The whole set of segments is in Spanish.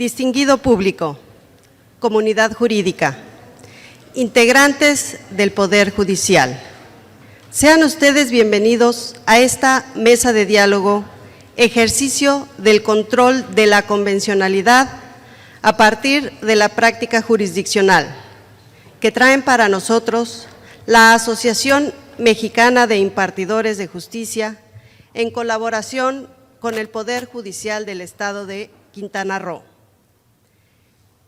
distinguido público, comunidad jurídica, integrantes del Poder Judicial. Sean ustedes bienvenidos a esta mesa de diálogo, ejercicio del control de la convencionalidad a partir de la práctica jurisdiccional, que traen para nosotros la Asociación Mexicana de Impartidores de Justicia en colaboración con el Poder Judicial del Estado de Quintana Roo.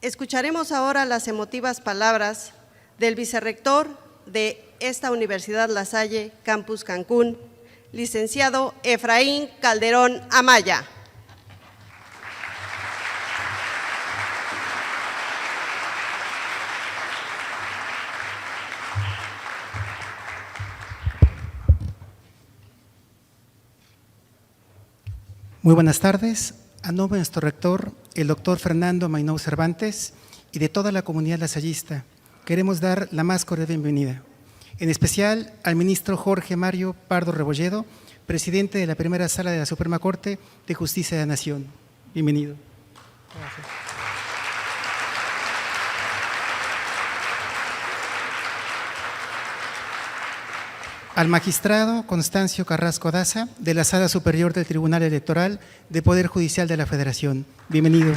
Escucharemos ahora las emotivas palabras del vicerrector de esta Universidad La Salle, Campus Cancún, licenciado Efraín Calderón Amaya. Muy buenas tardes. A nombre de nuestro rector, el doctor Fernando Mainou Cervantes, y de toda la comunidad lasallista, queremos dar la más cordial bienvenida, en especial al ministro Jorge Mario Pardo Rebolledo, presidente de la primera sala de la Suprema Corte de Justicia de la Nación. Bienvenido. Gracias. Al magistrado Constancio Carrasco Daza, de la Sala Superior del Tribunal Electoral de Poder Judicial de la Federación. Bienvenido.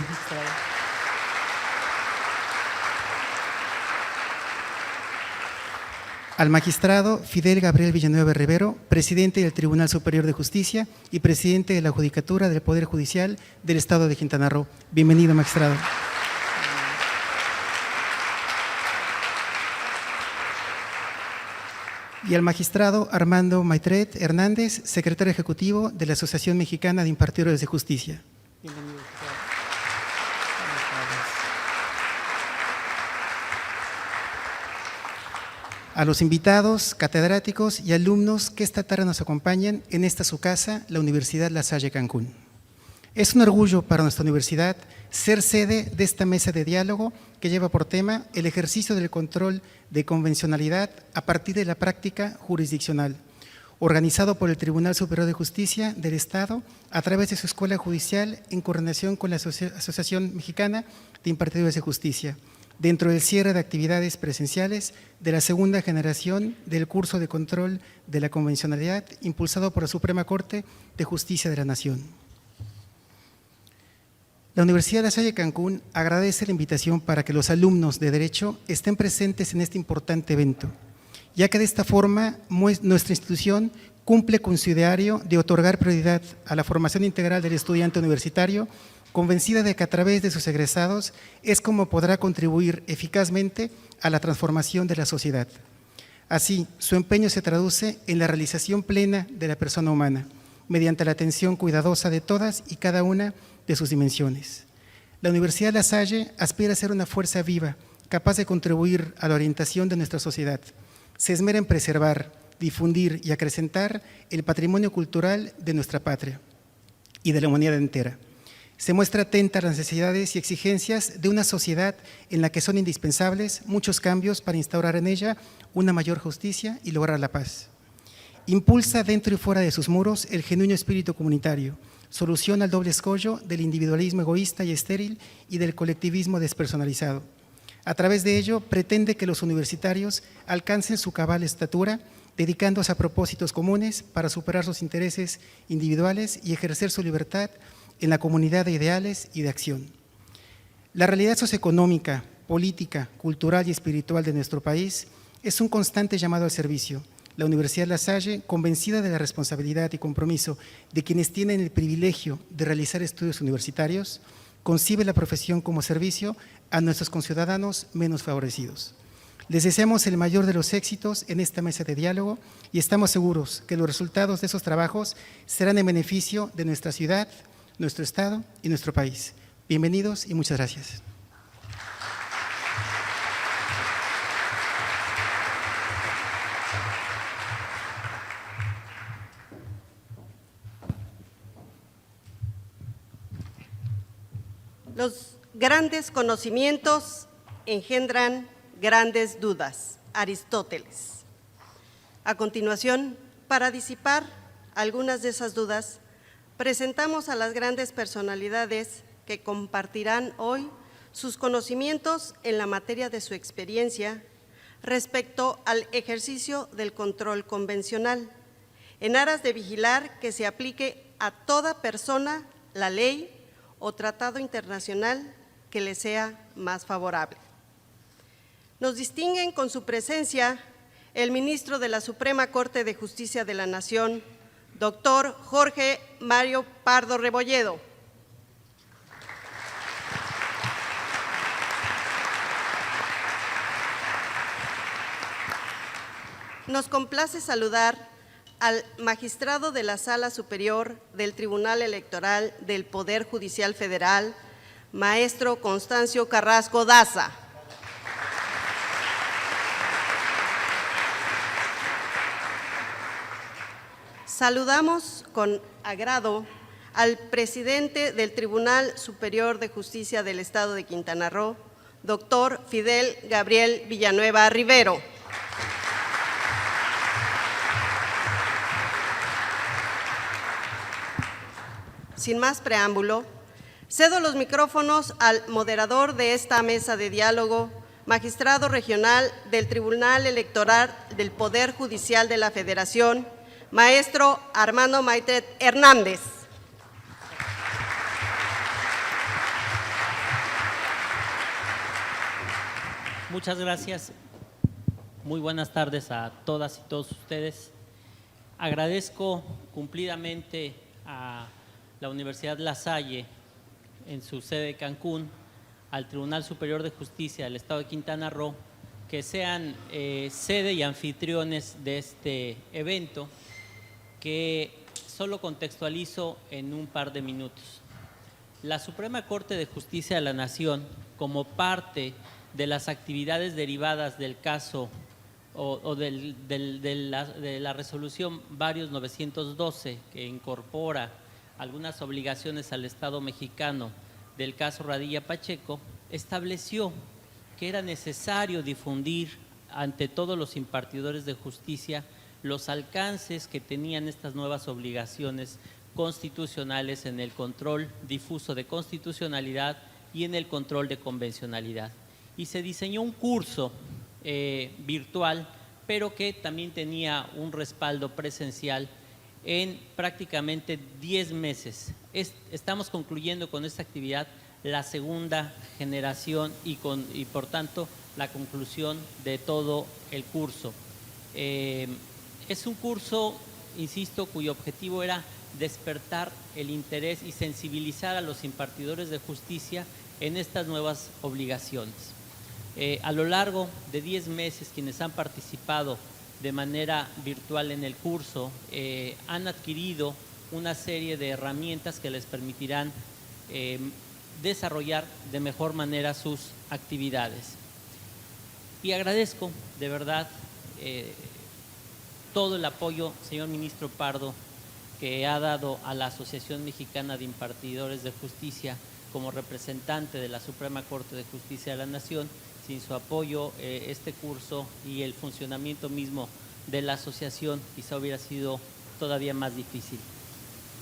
Al magistrado Fidel Gabriel Villanueva Rivero, presidente del Tribunal Superior de Justicia y presidente de la Judicatura del Poder Judicial del Estado de Quintana Roo. Bienvenido, magistrado. Y al magistrado Armando Maitret Hernández, secretario ejecutivo de la Asociación Mexicana de Impartidores de Justicia. Bienvenido. A los invitados, catedráticos y alumnos que esta tarde nos acompañan en esta su casa, la Universidad La Salle Cancún. Es un orgullo para nuestra universidad ser sede de esta mesa de diálogo que lleva por tema el ejercicio del control de convencionalidad a partir de la práctica jurisdiccional, organizado por el Tribunal Superior de Justicia del Estado a través de su Escuela Judicial en coordinación con la Asociación Mexicana de Impartidores de Justicia, dentro del cierre de actividades presenciales de la segunda generación del curso de control de la convencionalidad impulsado por la Suprema Corte de Justicia de la Nación. La Universidad de La Salle Cancún agradece la invitación para que los alumnos de Derecho estén presentes en este importante evento, ya que de esta forma nuestra institución cumple con su ideario de otorgar prioridad a la formación integral del estudiante universitario, convencida de que a través de sus egresados es como podrá contribuir eficazmente a la transformación de la sociedad. Así, su empeño se traduce en la realización plena de la persona humana, mediante la atención cuidadosa de todas y cada una de sus dimensiones. La Universidad La Salle aspira a ser una fuerza viva, capaz de contribuir a la orientación de nuestra sociedad. Se esmera en preservar, difundir y acrecentar el patrimonio cultural de nuestra patria y de la humanidad entera. Se muestra atenta a las necesidades y exigencias de una sociedad en la que son indispensables muchos cambios para instaurar en ella una mayor justicia y lograr la paz. Impulsa dentro y fuera de sus muros el genuino espíritu comunitario, soluciona el doble escollo del individualismo egoísta y estéril y del colectivismo despersonalizado. A través de ello, pretende que los universitarios alcancen su cabal estatura, dedicándose a propósitos comunes para superar sus intereses individuales y ejercer su libertad en la comunidad de ideales y de acción. La realidad socioeconómica, política, cultural y espiritual de nuestro país es un constante llamado al servicio. La Universidad La Salle, convencida de la responsabilidad y compromiso de quienes tienen el privilegio de realizar estudios universitarios, concibe la profesión como servicio a nuestros conciudadanos menos favorecidos. Les deseamos el mayor de los éxitos en esta mesa de diálogo y estamos seguros que los resultados de esos trabajos serán en beneficio de nuestra ciudad, nuestro estado y nuestro país. Bienvenidos y muchas gracias. Los grandes conocimientos engendran grandes dudas. Aristóteles. A continuación, para disipar algunas de esas dudas, presentamos a las grandes personalidades que compartirán hoy sus conocimientos en la materia de su experiencia respecto al ejercicio del control convencional, en aras de vigilar que se aplique a toda persona la ley o tratado internacional que le sea más favorable. Nos distinguen con su presencia el ministro de la Suprema Corte de Justicia de la Nación, doctor Jorge Mario Pardo Rebolledo. Nos complace saludar al magistrado de la Sala Superior del Tribunal Electoral del Poder Judicial Federal, maestro Constancio Carrasco Daza. Saludamos con agrado al presidente del Tribunal Superior de Justicia del Estado de Quintana Roo, doctor Fidel Gabriel Villanueva Rivero. Sin más preámbulo, cedo los micrófonos al moderador de esta mesa de diálogo, magistrado regional del Tribunal Electoral del Poder Judicial de la Federación, maestro Armando Maitet Hernández. Muchas gracias. Muy buenas tardes a todas y todos ustedes. Agradezco cumplidamente a la Universidad La Salle, en su sede de Cancún, al Tribunal Superior de Justicia del Estado de Quintana Roo, que sean sede y anfitriones de este evento, que solo contextualizo en un par de minutos. La Suprema Corte de Justicia de la Nación, como parte de las actividades derivadas del caso de la resolución varios 912, que incorpora algunas obligaciones al Estado mexicano del caso Radilla Pacheco, estableció que era necesario difundir ante todos los impartidores de justicia los alcances que tenían estas nuevas obligaciones constitucionales en el control difuso de constitucionalidad y en el control de convencionalidad. Y se diseñó un curso virtual, pero que también tenía un respaldo presencial en prácticamente 10 meses. Estamos concluyendo con esta actividad la segunda generación y por tanto la conclusión de todo el curso. Es un curso, insisto, cuyo objetivo era despertar el interés y sensibilizar a los impartidores de justicia en estas nuevas obligaciones. A lo largo de 10 meses, quienes han participado de manera virtual en el curso han adquirido una serie de herramientas que les permitirán desarrollar de mejor manera sus actividades. Y agradezco de verdad todo el apoyo, señor ministro Pardo, que ha dado a la Asociación Mexicana de Impartidores de Justicia como representante de la Suprema Corte de Justicia de la Nación. Sin su apoyo, este curso y el funcionamiento mismo de la asociación quizá hubiera sido todavía más difícil.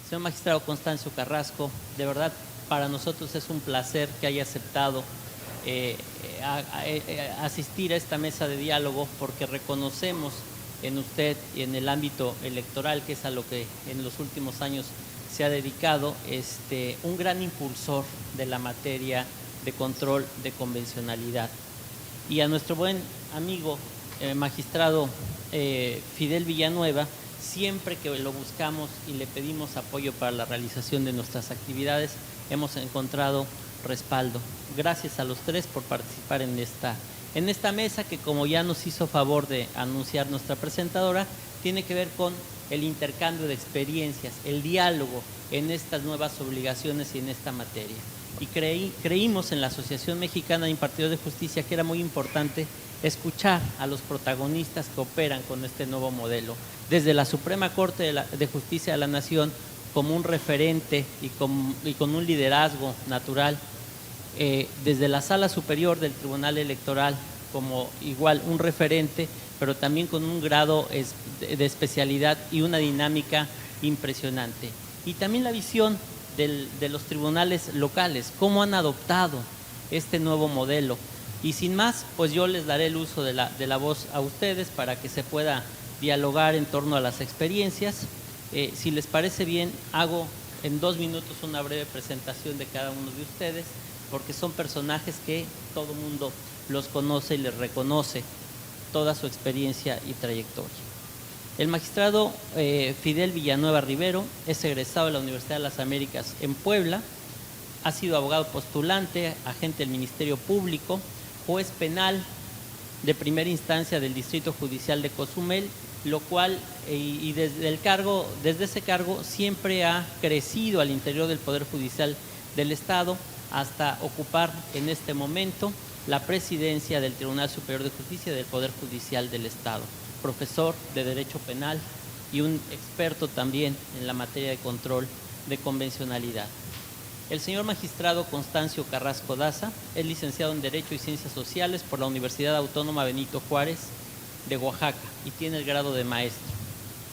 Señor magistrado Constancio Carrasco, de verdad para nosotros es un placer que haya aceptado asistir a esta mesa de diálogo, porque reconocemos en usted y en el ámbito electoral, que es a lo que en los últimos años se ha dedicado, un gran impulsor de la materia de control de convencionalidad. Y a nuestro buen amigo magistrado Fidel Villanueva, siempre que lo buscamos y le pedimos apoyo para la realización de nuestras actividades, hemos encontrado respaldo. Gracias a los tres por participar en esta mesa, que, como ya nos hizo favor de anunciar nuestra presentadora, tiene que ver con el intercambio de experiencias, el diálogo en estas nuevas obligaciones y en esta materia. Y creímos en la Asociación Mexicana de Impartidores de Justicia que era muy importante escuchar a los protagonistas que operan con este nuevo modelo, desde la Suprema Corte de Justicia de la Nación como un referente y con un liderazgo natural, desde la Sala Superior del Tribunal Electoral como igual un referente, pero también con un grado de especialidad y una dinámica impresionante. Y también la visión de los tribunales locales, cómo han adoptado este nuevo modelo. Y sin más, pues yo les daré el uso de la voz a ustedes para que se pueda dialogar en torno a las experiencias. Si les parece bien, hago en 2 minutos una breve presentación de cada uno de ustedes, porque son personajes que todo mundo los conoce y les reconoce toda su experiencia y trayectoria. El magistrado Fidel Villanueva Rivero es egresado de la Universidad de las Américas en Puebla, ha sido abogado postulante, agente del Ministerio Público, juez penal de primera instancia del Distrito Judicial de Cozumel, lo cual, y desde ese cargo siempre ha crecido al interior del Poder Judicial del Estado hasta ocupar en este momento la presidencia del Tribunal Superior de Justicia del Poder Judicial del Estado, profesor de Derecho Penal y un experto también en la materia de control de convencionalidad. El señor magistrado Constancio Carrasco Daza es licenciado en Derecho y Ciencias Sociales por la Universidad Autónoma Benito Juárez de Oaxaca y tiene el grado de maestro.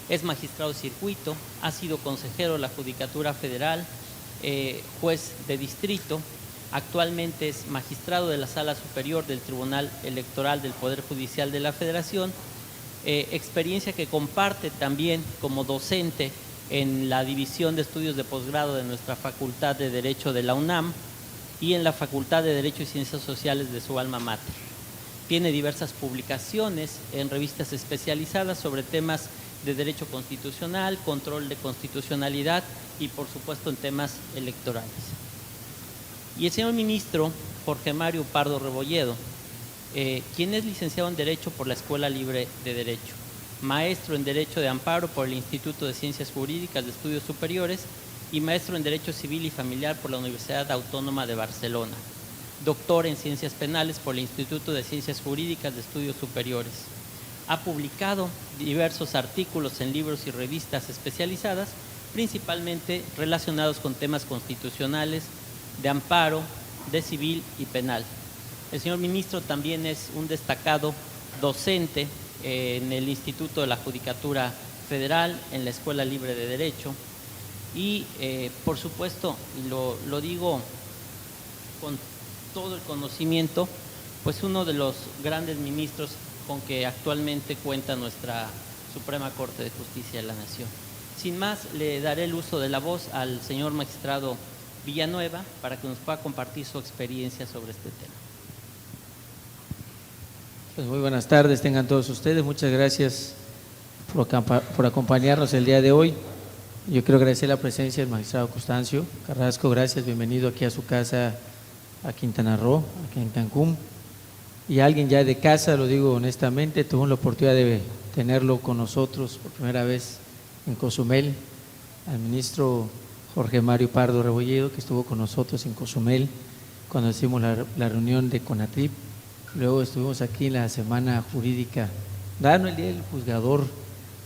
Es magistrado de circuito, ha sido consejero de la Judicatura Federal, juez de distrito, actualmente es magistrado de la Sala Superior del Tribunal Electoral del Poder Judicial de la Federación, experiencia que comparte también como docente en la División de Estudios de Posgrado de nuestra Facultad de Derecho de la UNAM y en la Facultad de Derecho y Ciencias Sociales de su alma mater. Tiene diversas publicaciones en revistas especializadas sobre temas de derecho constitucional, control de constitucionalidad y por supuesto en temas electorales. Y el señor ministro Jorge Mario Pardo Rebolledo, quien es licenciado en Derecho por la Escuela Libre de Derecho, maestro en Derecho de Amparo por el Instituto de Ciencias Jurídicas de Estudios Superiores y maestro en Derecho Civil y Familiar por la Universidad Autónoma de Barcelona, doctor en Ciencias Penales por el Instituto de Ciencias Jurídicas de Estudios Superiores. Ha publicado diversos artículos en libros y revistas especializadas, principalmente relacionados con temas constitucionales, de amparo, de civil y penal. El señor ministro también es un destacado docente en el Instituto de la Judicatura Federal, en la Escuela Libre de Derecho y por supuesto, y lo digo con todo el conocimiento, pues uno de los grandes ministros con que actualmente cuenta nuestra Suprema Corte de Justicia de la Nación. Sin más, le daré el uso de la voz al señor magistrado Villanueva para que nos pueda compartir su experiencia sobre este tema. Pues muy buenas tardes, tengan todos ustedes. Muchas gracias por acompañarnos el día de hoy. Yo quiero agradecer la presencia del magistrado Constancio Carrasco. Gracias, bienvenido aquí a su casa, a Quintana Roo, aquí en Cancún. Y alguien ya de casa, lo digo honestamente, tuvo la oportunidad de tenerlo con nosotros por primera vez en Cozumel, al ministro Jorge Mario Pardo Rebolledo, que estuvo con nosotros en Cozumel cuando hicimos la reunión de CONATRIP. Luego estuvimos aquí en la Semana Jurídica, dando el Día del Juzgador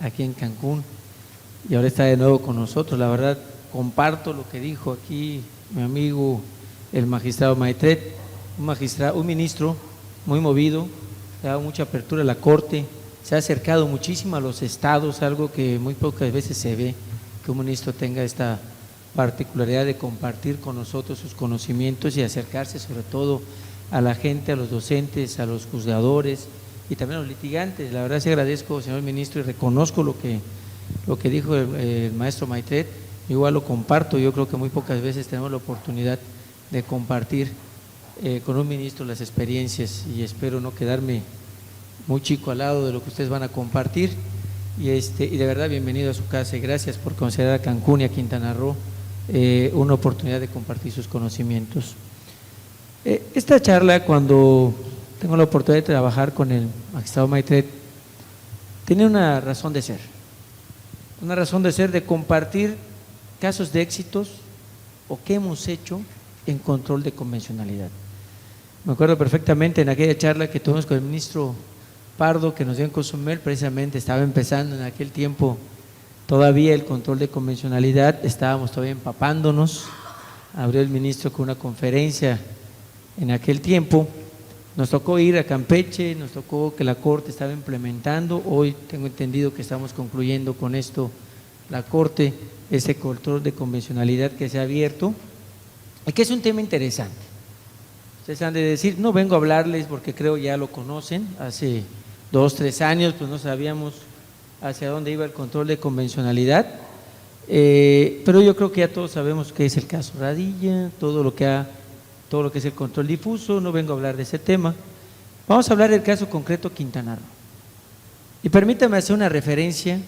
aquí en Cancún, y ahora está de nuevo con nosotros. La verdad, comparto lo que dijo aquí mi amigo el magistrado Maitret, un ministro muy movido, ha dado mucha apertura a la Corte, se ha acercado muchísimo a los estados, algo que muy pocas veces se ve, que un ministro tenga esta particularidad de compartir con nosotros sus conocimientos y acercarse sobre todo a la gente, a los docentes, a los juzgadores y también a los litigantes. La verdad sí agradezco, señor ministro, y reconozco lo que dijo el maestro Maitret, igual lo comparto. Yo creo que muy pocas veces tenemos la oportunidad de compartir con un ministro las experiencias, y espero no quedarme muy chico al lado de lo que ustedes van a compartir. Y de verdad, bienvenido a su casa y gracias por considerar a Cancún y a Quintana Roo una oportunidad de compartir sus conocimientos. Esta charla, cuando tengo la oportunidad de trabajar con el magistrado Maitret, tiene una razón de ser, de compartir casos de éxitos o qué hemos hecho en control de convencionalidad. Me acuerdo perfectamente en aquella charla que tuvimos con el ministro Pardo, que nos dio en Cozumel, precisamente estaba empezando en aquel tiempo todavía el control de convencionalidad, estábamos todavía empapándonos, abrió el ministro con una conferencia en aquel tiempo, nos tocó ir a Campeche, nos tocó que la Corte estaba implementando, hoy tengo entendido que estamos concluyendo con esto la Corte, ese control de convencionalidad que se ha abierto, y que es un tema interesante. Ustedes han de decir, no vengo a hablarles porque creo ya lo conocen, hace 2, 3 años pues no sabíamos hacia dónde iba el control de convencionalidad, pero yo creo que ya todos sabemos qué es el caso Radilla, todo lo que es el control difuso, no vengo a hablar de ese tema. Vamos a hablar del caso concreto Quintana Roo. Y permítame hacer una referencia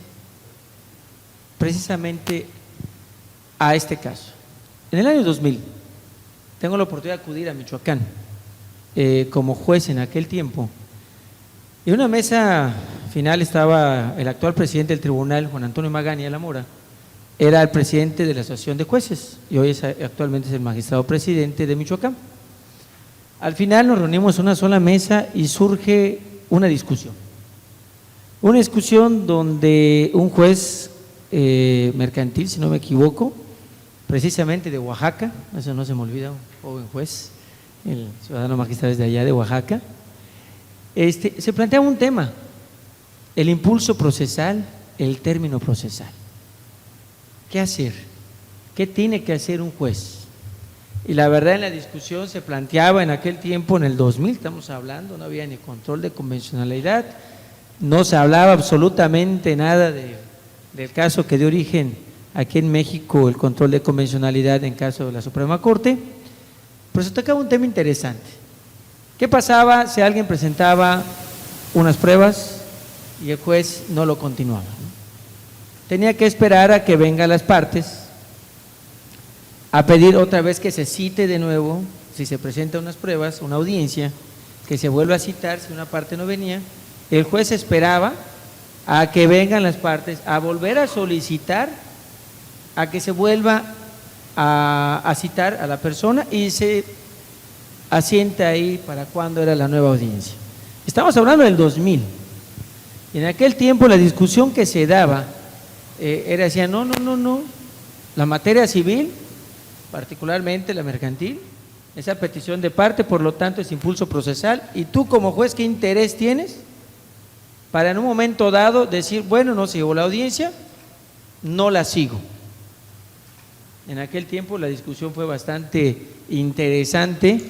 precisamente a este caso. En el año 2000, tengo la oportunidad de acudir a Michoacán como juez en aquel tiempo. Y en una mesa final estaba el actual presidente del tribunal, Juan Antonio Magaña La Mora, era el presidente de la Asociación de Jueces y hoy actualmente es el magistrado presidente de Michoacán. Al final nos reunimos en una sola mesa y surge una discusión donde un juez mercantil, si no me equivoco, precisamente de Oaxaca, eso no se me olvida, un joven juez, el ciudadano magistrado es de allá de Oaxaca, se plantea un tema, el impulso procesal, el término procesal. ¿Qué hacer? ¿Qué tiene que hacer un juez? Y la verdad en la discusión se planteaba en aquel tiempo, en el 2000 estamos hablando, no había ni control de convencionalidad, no se hablaba absolutamente nada del caso que dio origen aquí en México, el control de convencionalidad en caso de la Suprema Corte, pero se tocaba un tema interesante. ¿Qué pasaba si alguien presentaba unas pruebas y el juez no lo continuaba? Tenía que esperar a que vengan las partes a pedir otra vez que se cite de nuevo, si se presentan unas pruebas, una audiencia, que se vuelva a citar si una parte no venía. El juez esperaba a que vengan las partes, a volver a solicitar, a que se vuelva a citar a la persona y se asienta ahí para cuándo era la nueva audiencia. Estamos hablando del 2000. En aquel tiempo la discusión que se daba era, decía, no, la materia civil, particularmente la mercantil, esa petición de parte, por lo tanto es impulso procesal, y tú como juez, ¿qué interés tienes para en un momento dado decir, bueno, no se llevó la audiencia, no la sigo? En aquel tiempo la discusión fue bastante interesante,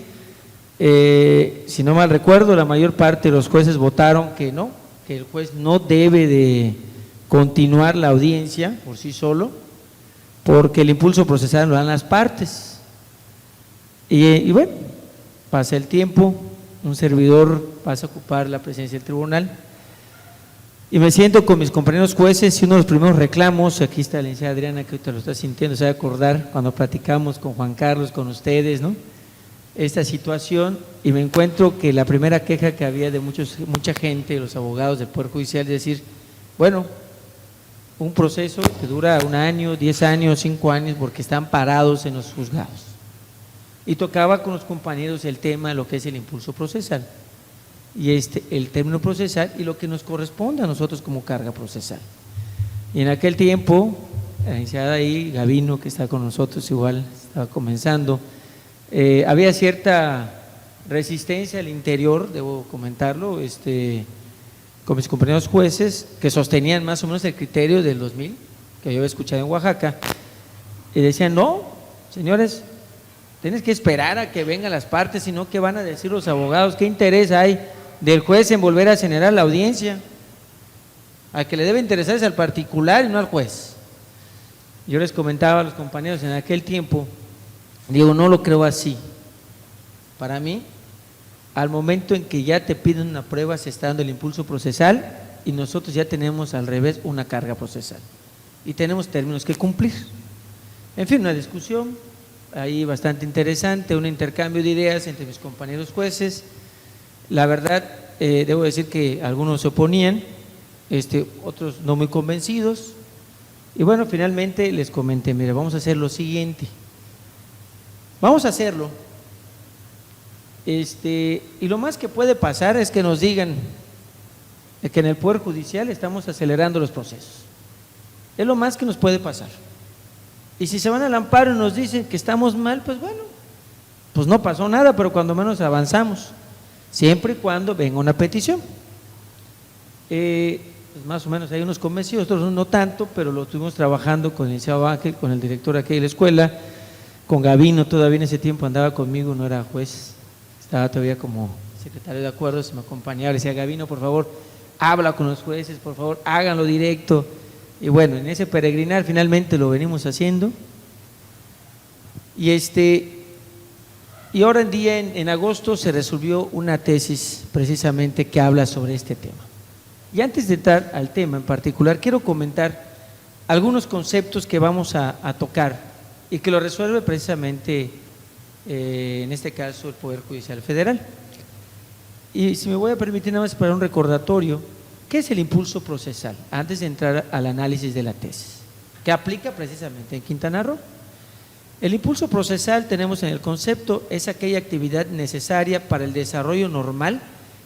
si no mal recuerdo, la mayor parte de los jueces votaron que no, que el juez no debe de continuar la audiencia por sí solo, porque el impulso procesal lo dan las partes. Y bueno, pasa el tiempo, un servidor pasa a ocupar la presidencia del tribunal y me siento con mis compañeros jueces y uno de los primeros reclamos, aquí está la licenciada Adriana que ahorita lo está sintiendo, se va a acordar cuando platicamos con Juan Carlos, con ustedes, ¿no? Esta situación, y me encuentro que la primera queja que había de mucha gente, los abogados del Poder Judicial, es decir, bueno, un proceso que dura 1 año, 10 años, 5 años, porque están parados en los juzgados. Y tocaba con los compañeros el tema de lo que es el impulso procesal, y el término procesal y lo que nos corresponde a nosotros como carga procesal. Y en aquel tiempo, la licenciada ahí, Gavino, que está con nosotros, igual estaba comenzando, había cierta resistencia al interior, debo comentarlo, con mis compañeros jueces que sostenían más o menos el criterio del 2000 que yo había escuchado en Oaxaca y decían, no, señores, tienes que esperar a que vengan las partes, sino que van a decir los abogados, ¿qué interés hay del juez en volver a generar la audiencia? Al que le debe interesar es al particular y no al juez. Yo les comentaba a los compañeros en aquel tiempo, digo, no lo creo así. Para mí, al momento en que ya te piden una prueba, se está dando el impulso procesal y nosotros ya tenemos al revés una carga procesal y tenemos términos que cumplir. En fin, una discusión ahí bastante interesante, un intercambio de ideas entre mis compañeros jueces. La verdad, debo decir que algunos se oponían, otros no muy convencidos, y bueno, finalmente les comenté, mira, vamos a hacer lo siguiente, vamos a hacerlo. Y lo más que puede pasar es que nos digan que en el Poder Judicial estamos acelerando los procesos. Es lo más que nos puede pasar. Y si se van al amparo y nos dicen que estamos mal, pues bueno, pues no pasó nada, pero cuando menos avanzamos, siempre y cuando venga una petición. pues más o menos hay unos convencidos, otros no tanto, pero lo estuvimos trabajando con el licenciado Ángel, con el director aquí de la escuela, con Gavino, todavía en ese tiempo andaba conmigo, no era juez, estaba todavía como secretario de acuerdos, me acompañaba, le decía, Gavino, por favor, habla con los jueces, por favor, háganlo directo. Y bueno, en ese peregrinar finalmente lo venimos haciendo. Y ahora en día, en agosto, se resolvió una tesis precisamente que habla sobre este tema. Y antes de entrar al tema en particular, quiero comentar algunos conceptos que vamos a tocar y que lo resuelve precisamente, en este caso, el Poder Judicial Federal. Y si me voy a permitir nada más para un recordatorio, ¿qué es el impulso procesal? Antes de entrar al análisis de la tesis, que aplica precisamente en Quintana Roo. El impulso procesal, tenemos en el concepto, es aquella actividad necesaria para el desarrollo normal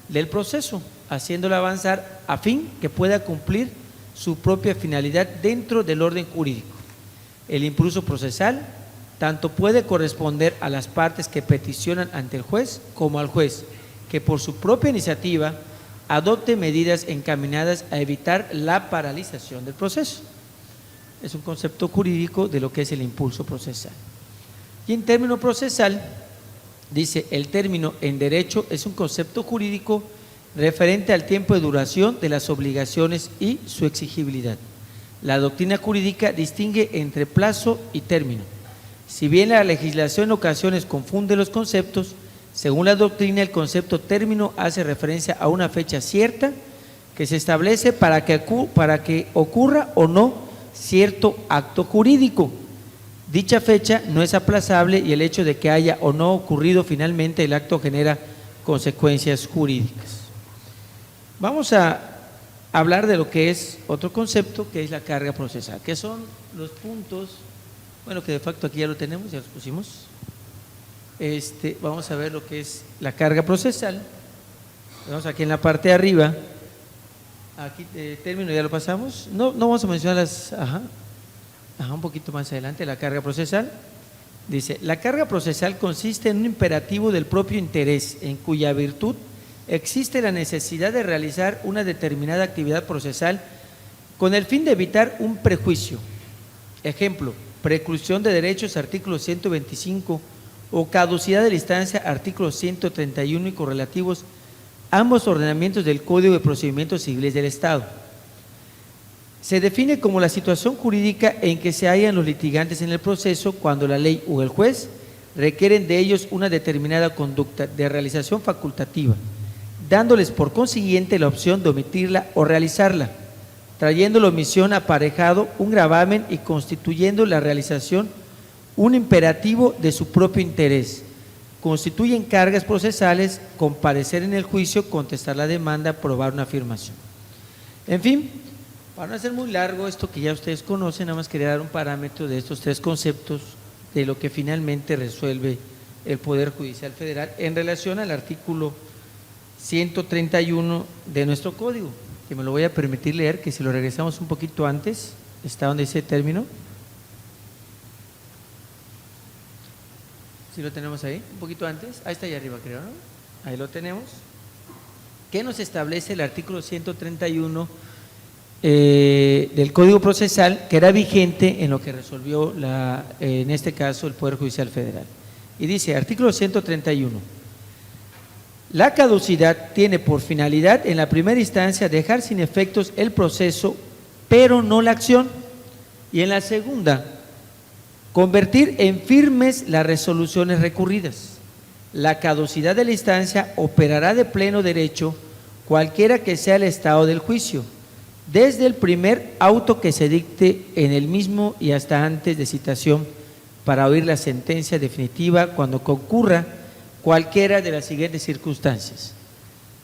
del proceso, haciéndolo avanzar a fin que pueda cumplir su propia finalidad dentro del orden jurídico. El impulso procesal tanto puede corresponder a las partes que peticionan ante el juez como al juez, que por su propia iniciativa adopte medidas encaminadas a evitar la paralización del proceso. Es un concepto jurídico de lo que es el impulso procesal. Y en término procesal, dice, el término en derecho es un concepto jurídico referente al tiempo de duración de las obligaciones y su exigibilidad. La doctrina jurídica distingue entre plazo y término. Si bien la legislación en ocasiones confunde los conceptos, según la doctrina, el concepto término hace referencia a una fecha cierta que se establece para que ocurra o no cierto acto jurídico. Dicha fecha no es aplazable y el hecho de que haya o no ocurrido finalmente el acto genera consecuencias jurídicas. Vamos a hablar de lo que es otro concepto, que es la carga procesal, que son los puntos, bueno, que de facto aquí ya lo tenemos, ya los pusimos. Vamos a ver lo que es la carga procesal. Vamos aquí en la parte de arriba. Aquí término ya lo pasamos. No vamos a mencionar las. Un poquito más adelante, la carga procesal. Dice: la carga procesal consiste en un imperativo del propio interés, en cuya virtud existe la necesidad de realizar una determinada actividad procesal con el fin de evitar un prejuicio. Ejemplo: preclusión de derechos, artículo 125, o caducidad de la instancia, artículos 131 y correlativos, ambos ordenamientos del Código de Procedimientos Civiles del Estado. Se define como la situación jurídica en que se hallan los litigantes en el proceso cuando la ley o el juez requieren de ellos una determinada conducta de realización facultativa, dándoles por consiguiente la opción de omitirla o realizarla, trayendo la omisión aparejado un gravamen y constituyendo la realización un imperativo de su propio interés. Constituyen cargas procesales, comparecer en el juicio, contestar la demanda, probar una afirmación. En fin, para no hacer muy largo esto que ya ustedes conocen, nada más quería dar un parámetro de estos tres conceptos de lo que finalmente resuelve el Poder Judicial Federal en relación al artículo 131 de nuestro código, que me lo voy a permitir leer, que si lo regresamos un poquito antes, está donde dice término. ¿Sí lo tenemos ahí? Un poquito antes, ahí está allá arriba creo, ¿no? Ahí lo tenemos. ¿Qué nos establece el artículo 131 del Código Procesal, que era vigente en lo que resolvió en este caso el Poder Judicial Federal? Y dice, artículo 131, la caducidad tiene por finalidad en la primera instancia dejar sin efectos el proceso, pero no la acción, y en la segunda, convertir en firmes las resoluciones recurridas. La caducidad de la instancia operará de pleno derecho cualquiera que sea el estado del juicio, desde el primer auto que se dicte en el mismo y hasta antes de citación para oír la sentencia definitiva cuando concurra cualquiera de las siguientes circunstancias.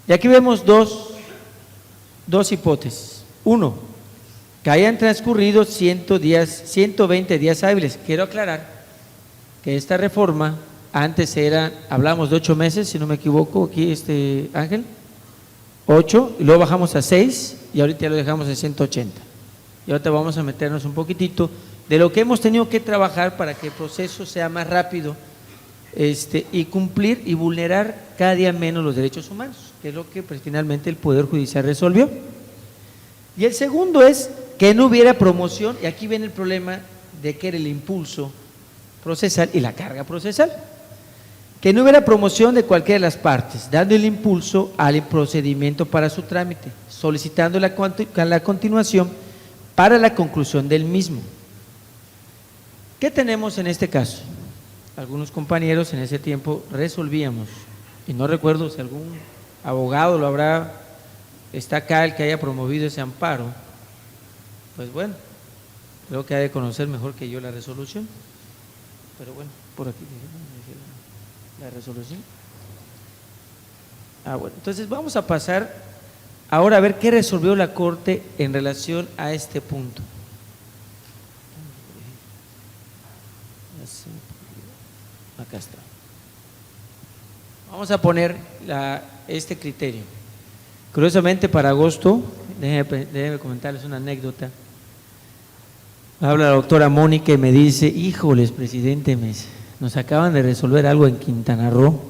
Y aquí vemos dos hipótesis. Uno, que hayan transcurrido 120 días hábiles. Quiero aclarar que esta reforma antes hablamos de 8 meses, si no me equivoco, aquí Ángel, 8, y luego bajamos a 6 y ahorita ya lo dejamos en 180. Y ahorita vamos a meternos un poquitito de lo que hemos tenido que trabajar para que el proceso sea más rápido y cumplir y vulnerar cada día menos los derechos humanos, que es lo que pues, finalmente el Poder Judicial resolvió. Y el segundo es que no hubiera promoción, y aquí viene el problema de que era el impulso procesal y la carga procesal. Que no hubiera promoción de cualquiera de las partes, dando el impulso al procedimiento para su trámite, solicitando la continuación para la conclusión del mismo. ¿Qué tenemos en este caso? Algunos compañeros en ese tiempo resolvíamos, y no recuerdo si algún abogado lo habrá, está acá el que haya promovido ese amparo, pues bueno, creo que ha de conocer mejor que yo la resolución, pero bueno, por aquí la resolución. Bueno, entonces vamos a pasar ahora a ver qué resolvió la Corte en relación a este punto. Acá está. Vamos a poner este criterio. Curiosamente, para agosto, déjenme comentarles una anécdota. Habla la doctora Mónica y me dice: híjoles, presidente, nos acaban de resolver algo en Quintana Roo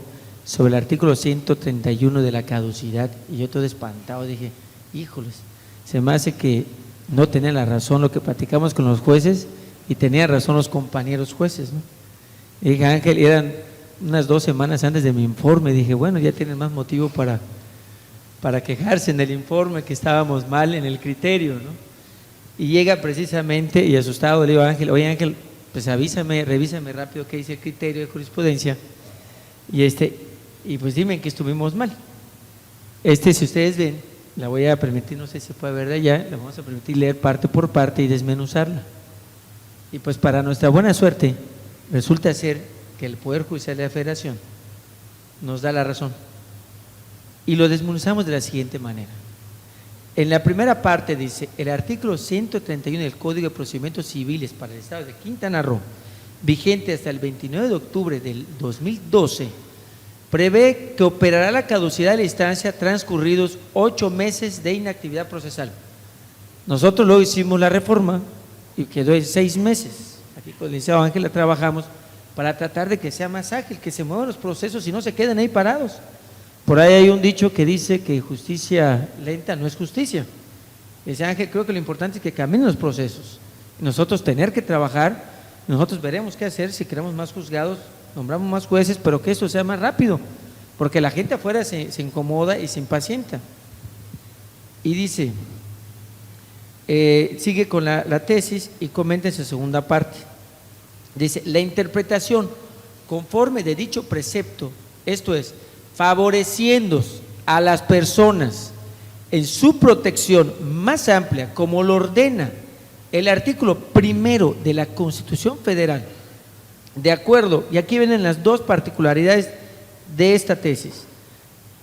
sobre el artículo 131 de la caducidad. Y yo todo espantado dije: híjoles, se me hace que no tenía la razón lo que platicamos con los jueces, y tenían razón los compañeros jueces, ¿no? Y dije: Ángel, eran unas 2 semanas antes de mi informe. Dije: bueno, ya tienen más motivo para quejarse en el informe, que estábamos mal en el criterio, ¿no? Y llega precisamente, y asustado le digo a Ángel: oye Ángel, pues revísame rápido qué dice el criterio de jurisprudencia, y pues dime que estuvimos mal. Si ustedes ven, la voy a permitir, no sé si se puede ver de allá, la vamos a permitir leer parte por parte y desmenuzarla. Y pues para nuestra buena suerte, resulta ser que el Poder Judicial de la Federación nos da la razón. Y lo desmenuzamos de la siguiente manera. En la primera parte dice: el artículo 131 del Código de Procedimientos Civiles para el Estado de Quintana Roo, vigente hasta el 29 de octubre del 2012, prevé que operará la caducidad de la instancia transcurridos 8 meses de inactividad procesal. Nosotros luego hicimos la reforma y quedó en 6 meses. Aquí con el licenciado Ángel la trabajamos para tratar de que sea más ágil, que se muevan los procesos y no se queden ahí parados. Por ahí hay un dicho que dice que justicia lenta no es justicia. Dice Ángel: creo que lo importante es que caminen los procesos. Nosotros tener que trabajar, nosotros veremos qué hacer, si queremos más juzgados, nombramos más jueces, pero que esto sea más rápido, porque la gente afuera se incomoda y se impacienta. Y dice, sigue con la tesis y comenta en su segunda parte. Dice: la interpretación conforme de dicho precepto, esto es, favoreciendo a las personas en su protección más amplia, como lo ordena el artículo 1 de la Constitución Federal, de acuerdo, y aquí vienen las 2 particularidades de esta tesis,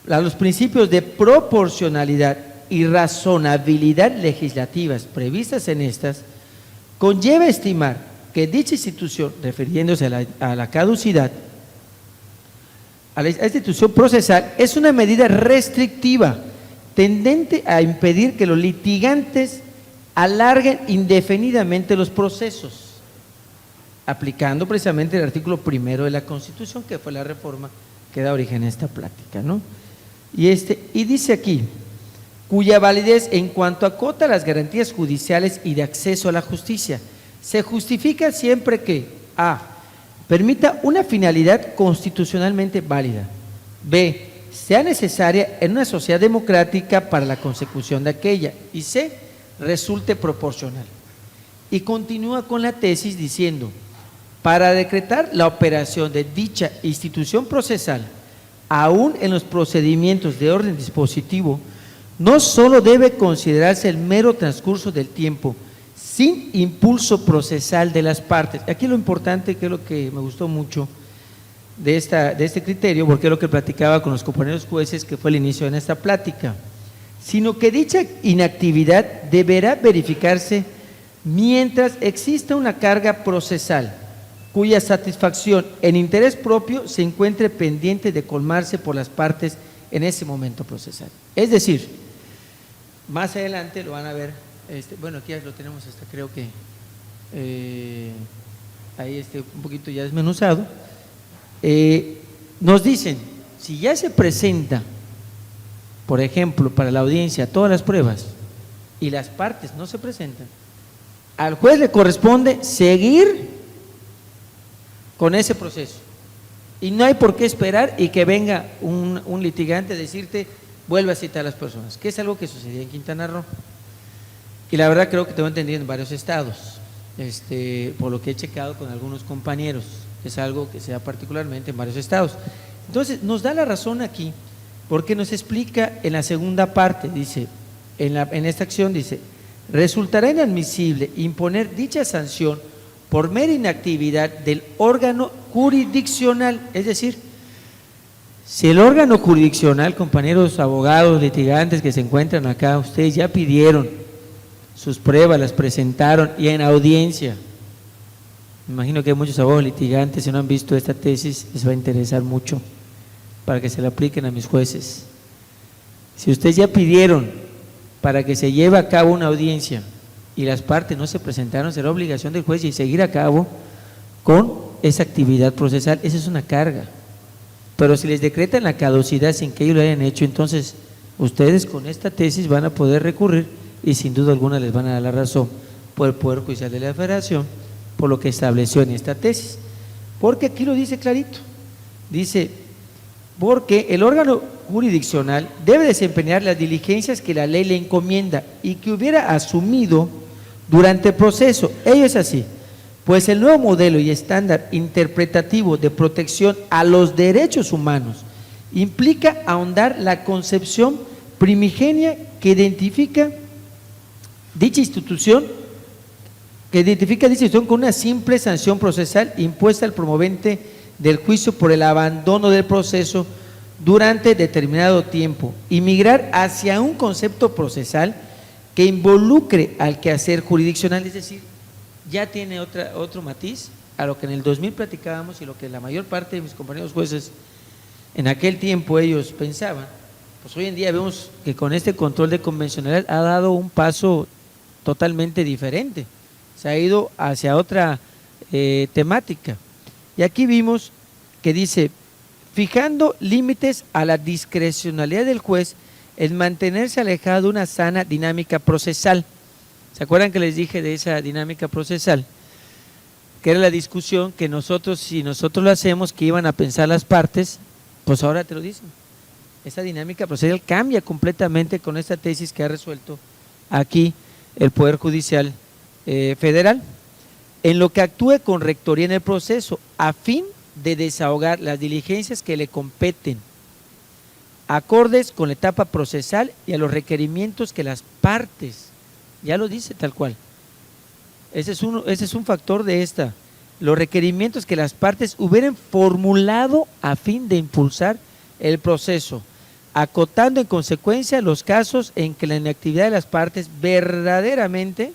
los principios de proporcionalidad y razonabilidad legislativas previstas en estas, conlleva estimar que dicha institución, refiriéndose a la caducidad, a la institución procesal, es una medida restrictiva tendente a impedir que los litigantes alarguen indefinidamente los procesos, aplicando precisamente el artículo 1 de la Constitución, que fue la reforma que da origen a esta plática, ¿no? Y dice aquí: cuya validez en cuanto acota las garantías judiciales y de acceso a la justicia se justifica siempre que a. permita una finalidad constitucionalmente válida, b. sea necesaria en una sociedad democrática para la consecución de aquella, y c. resulte proporcional. Y continúa con la tesis diciendo: para decretar la operación de dicha institución procesal, aún en los procedimientos de orden dispositivo, no solo debe considerarse el mero transcurso del tiempo, sin impulso procesal de las partes. Aquí lo importante, que es lo que me gustó mucho de este criterio, porque es lo que platicaba con los compañeros jueces, que fue el inicio de esta plática, sino que dicha inactividad deberá verificarse mientras exista una carga procesal cuya satisfacción en interés propio se encuentre pendiente de colmarse por las partes en ese momento procesal. Es decir, más adelante lo van a ver, bueno, aquí ya lo tenemos hasta, creo que ahí un poquito ya desmenuzado. Nos dicen, si ya se presenta, por ejemplo, para la audiencia todas las pruebas y las partes no se presentan, al juez le corresponde seguir con ese proceso. Y no hay por qué esperar y que venga un litigante a decirte, vuelve a citar a las personas, que es algo que sucedía en Quintana Roo. Y la verdad creo que tengo entendido en varios estados, por lo que he checado con algunos compañeros, es algo que se da particularmente en varios estados. Entonces, nos da la razón aquí, porque nos explica en la segunda parte, dice, en esta acción dice, resultará inadmisible imponer dicha sanción por mera inactividad del órgano jurisdiccional, es decir, si el órgano jurisdiccional, compañeros abogados, litigantes que se encuentran acá, ustedes ya pidieron sus pruebas, las presentaron y en audiencia, me imagino que hay muchos abogados litigantes, si no han visto esta tesis, les va a interesar mucho para que se la apliquen a mis jueces. Si ustedes ya pidieron para que se lleve a cabo una audiencia y las partes no se presentaron, será obligación del juez y seguir a cabo con esa actividad procesal. Esa es una carga, pero si les decretan la caducidad sin que ellos lo hayan hecho, entonces ustedes con esta tesis van a poder recurrir y sin duda alguna les van a dar la razón por el Poder Judicial de la Federación, por lo que estableció en esta tesis, porque aquí lo dice clarito, dice, porque el órgano jurisdiccional debe desempeñar las diligencias que la ley le encomienda y que hubiera asumido durante el proceso. Ello es así, pues el nuevo modelo y estándar interpretativo de protección a los derechos humanos implica ahondar la concepción primigenia que identifica dicha institución con una simple sanción procesal impuesta al promovente del juicio por el abandono del proceso durante determinado tiempo y migrar hacia un concepto procesal que involucre al quehacer jurisdiccional, es decir, ya tiene otro matiz a lo que en el 2000 platicábamos y lo que la mayor parte de mis compañeros jueces en aquel tiempo ellos pensaban. Pues hoy en día vemos que con este control de convencionalidad ha dado un paso totalmente diferente, se ha ido hacia otra temática. Y aquí vimos que dice, fijando límites a la discrecionalidad del juez, el mantenerse alejado de una sana dinámica procesal. ¿Se acuerdan que les dije de esa dinámica procesal? Que era la discusión que nosotros, si nosotros lo hacemos, que iban a pensar las partes, pues ahora te lo dicen. Esa dinámica procesal cambia completamente con esta tesis que ha resuelto aquí el Poder Judicial Federal, en lo que actúe con rectoría en el proceso, a fin de desahogar las diligencias que le competen, acordes con la etapa procesal y a los requerimientos que las partes, ya lo dice tal cual, ese es un factor de esta, los requerimientos que las partes hubieran formulado a fin de impulsar el proceso, acotando en consecuencia los casos en que la inactividad de las partes verdaderamente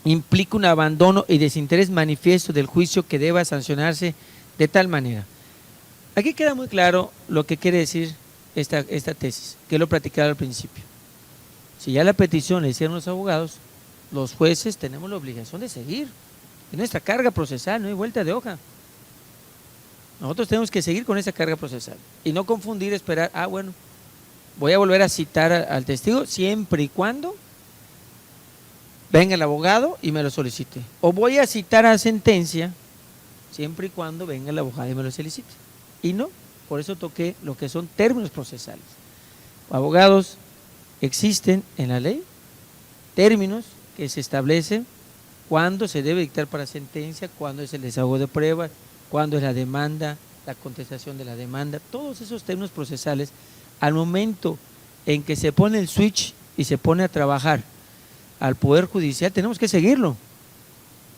implica un abandono y desinterés manifiesto del juicio que deba sancionarse de tal manera. Aquí queda muy claro lo que quiere decir esta tesis, que lo platicaba al principio. Si ya la petición la hicieron los abogados, los jueces tenemos la obligación de seguir. Es nuestra carga procesal, no hay vuelta de hoja. Nosotros tenemos que seguir con esa carga procesal y no confundir, esperar, bueno, voy a volver a citar al testigo siempre y cuando venga el abogado y me lo solicite. O voy a citar a sentencia siempre y cuando venga el abogado y me lo solicite. Y no, por eso toqué lo que son términos procesales. Abogados, existen en la ley términos que se establecen cuándo se debe dictar para sentencia, cuándo es el desahogo de pruebas, cuándo es la demanda, la contestación de la demanda, todos esos términos procesales, al momento en que se pone el switch y se pone a trabajar al Poder Judicial, tenemos que seguirlo.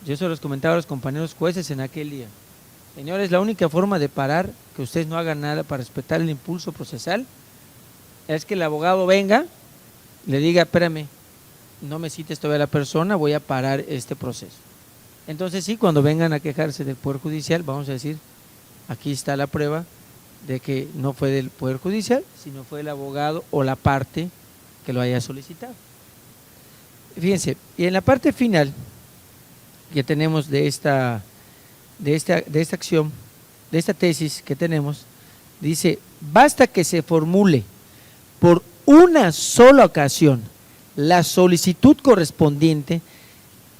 Yo se los comentaba a los compañeros jueces en aquel día. Señores, la única forma de parar que ustedes no hagan nada para respetar el impulso procesal es que el abogado venga, le diga, espérame, no me cites todavía a la persona, voy a parar este proceso. Entonces sí, cuando vengan a quejarse del Poder Judicial, vamos a decir, aquí está la prueba de que no fue del Poder Judicial, sino fue el abogado o la parte que lo haya solicitado. Fíjense, y en la parte final que tenemos de esta acción, de esta tesis que tenemos, dice, basta que se formule por una sola ocasión la solicitud correspondiente,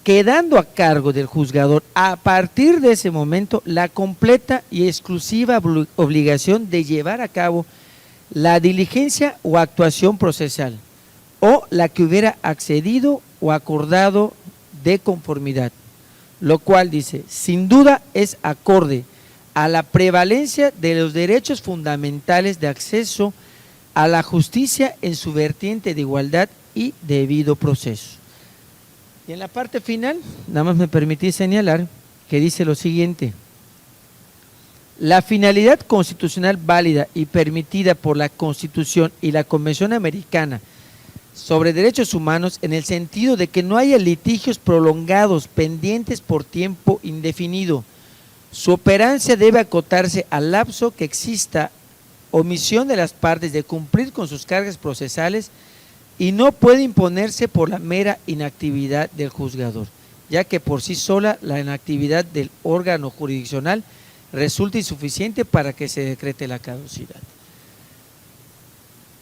quedando a cargo del juzgador a partir de ese momento la completa y exclusiva obligación de llevar a cabo la diligencia o actuación procesal o la que hubiera accedido o acordado de conformidad, lo cual dice, sin duda es acorde a la prevalencia de los derechos fundamentales de acceso a la justicia en su vertiente de igualdad y debido proceso. Y en la parte final, nada más me permití señalar que dice lo siguiente: la finalidad constitucional válida y permitida por la Constitución y la Convención Americana sobre Derechos Humanos, en el sentido de que no haya litigios prolongados pendientes por tiempo indefinido. Su operancia debe acotarse al lapso que exista omisión de las partes de cumplir con sus cargas procesales y no puede imponerse por la mera inactividad del juzgador, ya que por sí sola la inactividad del órgano jurisdiccional resulta insuficiente para que se decrete la caducidad.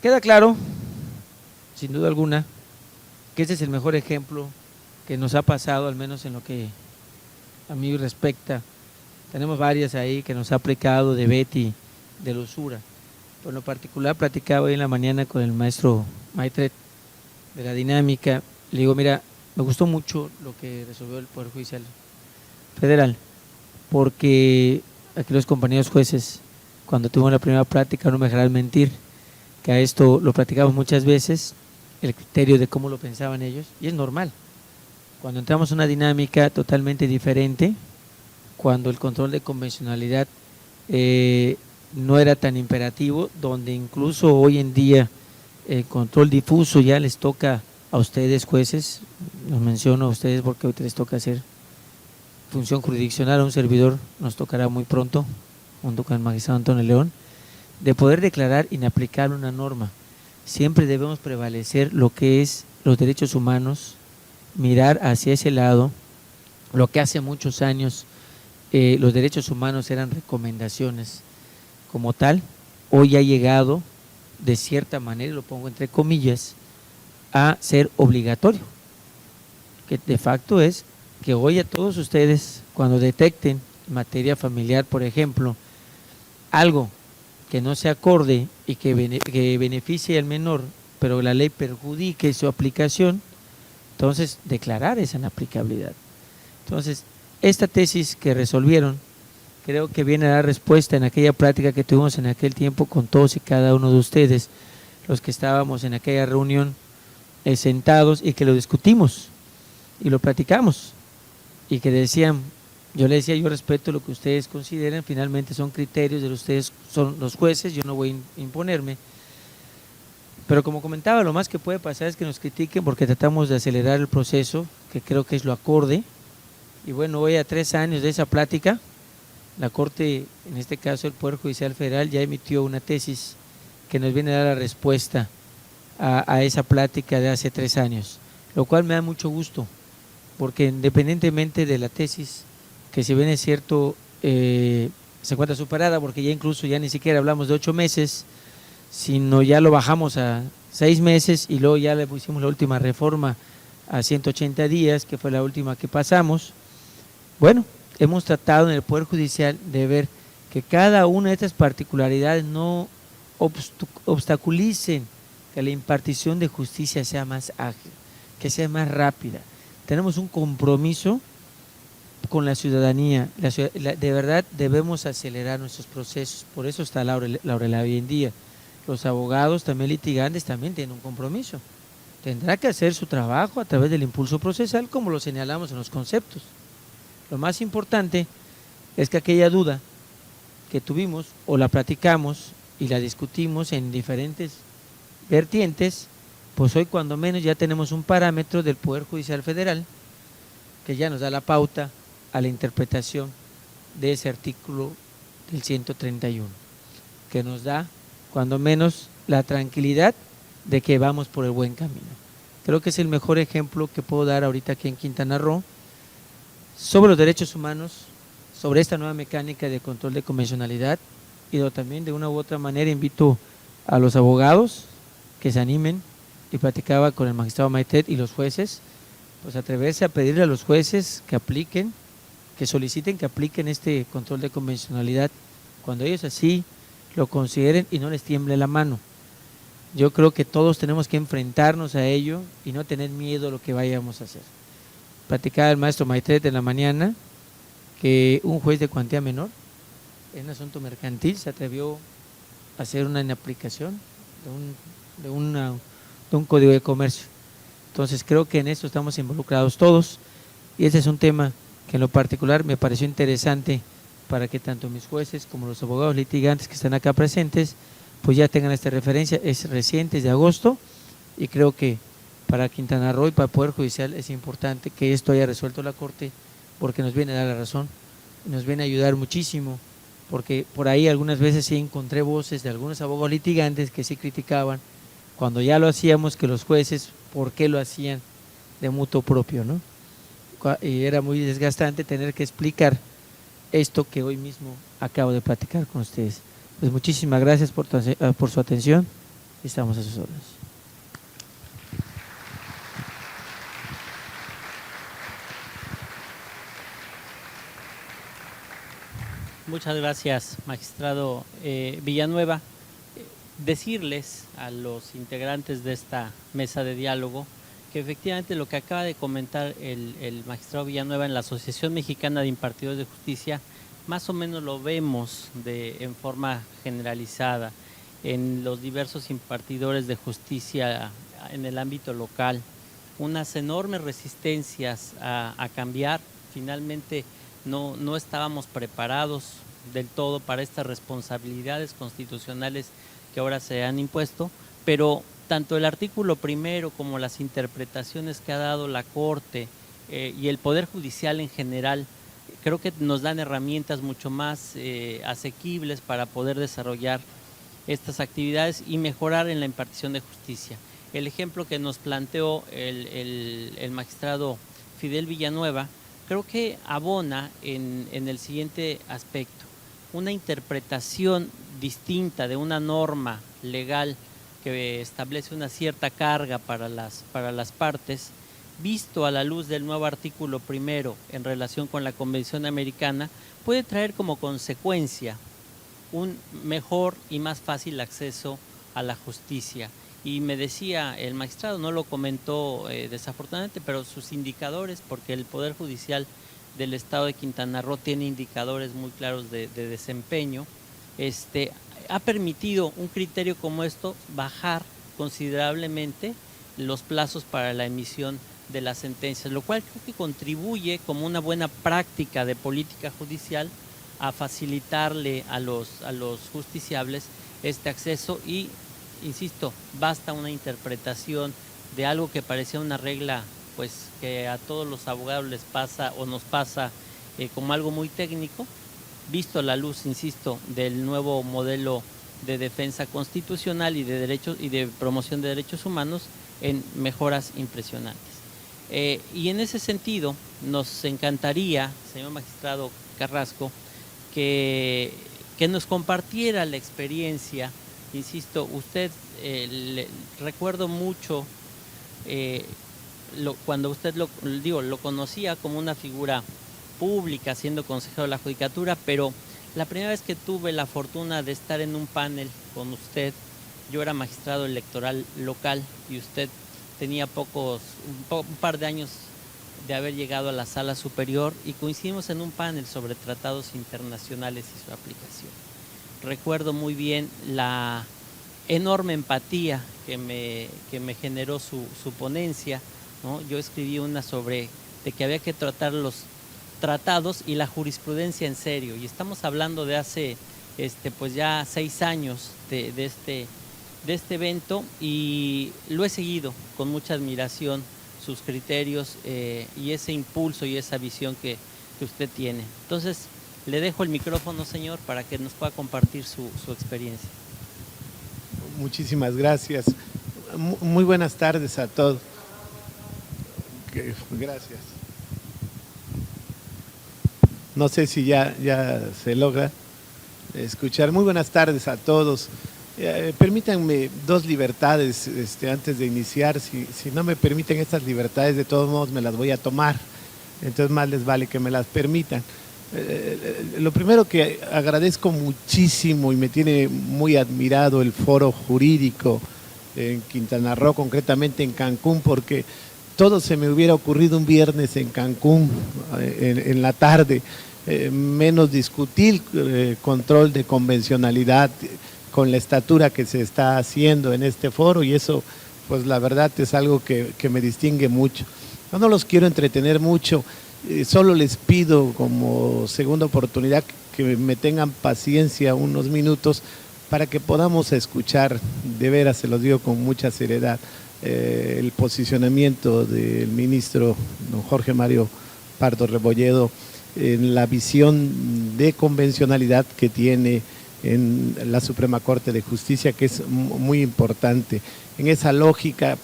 ¿Queda claro? Sin duda alguna, que este es el mejor ejemplo que nos ha pasado, al menos en lo que a mí respecta. Tenemos varias ahí que nos ha aplicado de Betty, de la usura. Por lo particular, platicaba hoy en la mañana con el maestro Maitret de la dinámica. Le digo, mira, me gustó mucho lo que resolvió el Poder Judicial Federal, porque aquí los compañeros jueces, cuando tuvimos la primera plática, no me dejarán mentir, que a esto lo platicamos muchas veces, el criterio de cómo lo pensaban ellos, y es normal. Cuando entramos en una dinámica totalmente diferente, cuando el control de convencionalidad no era tan imperativo, donde incluso hoy en día el control difuso ya les toca a ustedes jueces, los menciono a ustedes porque hoy les toca hacer función jurisdiccional, a un servidor nos tocará muy pronto, junto con el magistrado Antonio León, de poder declarar inaplicable una norma. Siempre debemos prevalecer lo que es los derechos humanos, mirar hacia ese lado. Lo que hace muchos años los derechos humanos eran recomendaciones como tal, hoy ha llegado de cierta manera, lo pongo entre comillas, a ser obligatorio, que de facto es que hoy a todos ustedes, cuando detecten en materia familiar, por ejemplo, algo que no se acorde y que beneficie al menor, pero la ley perjudique su aplicación, entonces declarar esa inaplicabilidad. Entonces, esta tesis que resolvieron, creo que viene a dar respuesta en aquella plática que tuvimos en aquel tiempo con todos y cada uno de ustedes, los que estábamos en aquella reunión sentados y que lo discutimos y lo platicamos y que decían, yo le decía, yo respeto lo que ustedes consideren, finalmente son criterios de ustedes, son los jueces, yo no voy a imponerme, pero como comentaba, lo más que puede pasar es que nos critiquen porque tratamos de acelerar el proceso, que creo que es lo acorde. Y bueno, hoy a 3 años de esa plática, la Corte, en este caso el Poder Judicial Federal, ya emitió una tesis que nos viene a dar la respuesta a esa plática de hace 3 años, lo cual me da mucho gusto, porque independientemente de la tesis, que si bien es cierto, se encuentra superada, porque ya incluso ya ni siquiera hablamos de 8 meses, sino ya lo bajamos a 6 meses y luego ya le pusimos la última reforma a 180 días, que fue la última que pasamos. Bueno, hemos tratado en el Poder Judicial de ver que cada una de estas particularidades no obstaculicen que la impartición de justicia sea más ágil, que sea más rápida. Tenemos un compromiso con la ciudadanía, de verdad debemos acelerar nuestros procesos, por eso está la oralidad hoy en día. Los abogados, también litigantes, también tienen un compromiso. Tendrá que hacer su trabajo a través del impulso procesal, como lo señalamos en los conceptos. Lo más importante es que aquella duda que tuvimos o la platicamos y la discutimos en diferentes vertientes, pues hoy cuando menos ya tenemos un parámetro del Poder Judicial Federal que ya nos da la pauta a la interpretación de ese artículo del 131, que nos da cuando menos la tranquilidad de que vamos por el buen camino. Creo que es el mejor ejemplo que puedo dar ahorita aquí en Quintana Roo sobre los derechos humanos, sobre esta nueva mecánica de control de convencionalidad, y también de una u otra manera invito a los abogados que se animen, y platicaba con el magistrado Maitet y los jueces, pues atreverse a pedirle a los jueces que apliquen, que soliciten que apliquen este control de convencionalidad cuando ellos así lo consideren y no les tiemble la mano. Yo creo que todos tenemos que enfrentarnos a ello y no tener miedo a lo que vayamos a hacer. Platicaba el maestro Maitet en la mañana que un juez de cuantía menor en un asunto mercantil se atrevió a hacer una inaplicación de un código de comercio. Entonces creo que en esto estamos involucrados todos y ese es un tema que en lo particular me pareció interesante para que tanto mis jueces como los abogados litigantes que están acá presentes pues ya tengan esta referencia. Es reciente, es de agosto, y creo que para Quintana Roo y para el Poder Judicial es importante que esto haya resuelto la Corte, porque nos viene a dar la razón, nos viene a ayudar muchísimo, porque por ahí algunas veces sí encontré voces de algunos abogados litigantes que sí criticaban cuando ya lo hacíamos, que los jueces, ¿por qué lo hacían de mutuo propio, no? Y era muy desgastante tener que explicar esto que hoy mismo acabo de platicar con ustedes. Pues muchísimas gracias por su atención y estamos a sus órdenes. Muchas gracias, magistrado Villanueva. Decirles a los integrantes de esta mesa de diálogo que efectivamente lo que acaba de comentar el magistrado Villanueva en la Asociación Mexicana de Impartidores de Justicia, más o menos lo vemos en forma generalizada en los diversos impartidores de justicia en el ámbito local. Unas enormes resistencias a cambiar. Finalmente no estábamos preparados del todo para estas responsabilidades constitucionales que ahora se han impuesto, pero tanto el artículo primero como las interpretaciones que ha dado la Corte y el Poder Judicial en general, creo que nos dan herramientas mucho más asequibles para poder desarrollar estas actividades y mejorar en la impartición de justicia. El ejemplo que nos planteó el magistrado Fidel Villanueva creo que abona en el siguiente aspecto: una interpretación distinta de una norma legal que establece una cierta carga para las partes, visto a la luz del nuevo artículo primero en relación con la Convención Americana, puede traer como consecuencia un mejor y más fácil acceso a la justicia. Y me decía el magistrado, no lo comentó desafortunadamente, pero sus indicadores, porque el Poder Judicial del Estado de Quintana Roo tiene indicadores muy claros de desempeño, ha permitido un criterio como esto bajar considerablemente los plazos para la emisión de las sentencias, lo cual creo que contribuye como una buena práctica de política judicial a facilitarle a los justiciables este acceso y, insisto, basta una interpretación de algo que parecía una regla pues que a todos los abogados les pasa o nos pasa como algo muy técnico, visto la luz, insisto, del nuevo modelo de defensa constitucional y de derechos y de promoción de derechos humanos en mejoras impresionantes. Y en ese sentido nos encantaría, señor magistrado Carrasco, que nos compartiera la experiencia. Insisto, usted, recuerdo mucho cuando usted lo conocía como una figura pública, siendo consejero de la Judicatura, pero la primera vez que tuve la fortuna de estar en un panel con usted, yo era magistrado electoral local y usted tenía un par de años de haber llegado a la sala superior y coincidimos en un panel sobre tratados internacionales y su aplicación. Recuerdo muy bien la enorme empatía que me generó su ponencia, ¿no? Yo escribí una sobre de que había que tratar los tratados y la jurisprudencia en serio, y estamos hablando de hace pues ya 6 años de este evento, y lo he seguido con mucha admiración, sus criterios y ese impulso y esa visión que usted tiene. Entonces le dejo el micrófono, señor, para que nos pueda compartir su experiencia. Muchísimas gracias. Muy buenas tardes a todos. Gracias. No sé si ya se logra escuchar. Muy buenas tardes a todos. Permítanme dos libertades antes de iniciar. Si no me permiten estas libertades, de todos modos me las voy a tomar. Entonces más les vale que me las permitan. Lo primero que agradezco muchísimo y me tiene muy admirado el foro jurídico en Quintana Roo, concretamente en Cancún, porque todo se me hubiera ocurrido un viernes en Cancún, en la tarde, menos discutir control de convencionalidad con la estatura que se está haciendo en este foro, y eso pues la verdad es algo que me distingue mucho. Yo no los quiero entretener mucho, solo les pido como segunda oportunidad que me tengan paciencia unos minutos para que podamos escuchar, de veras se los digo con mucha seriedad, el posicionamiento del ministro don Jorge Mario Pardo Rebolledo en la visión de convencionalidad que tiene en la Suprema Corte de Justicia, que es muy importante. En esa lógica,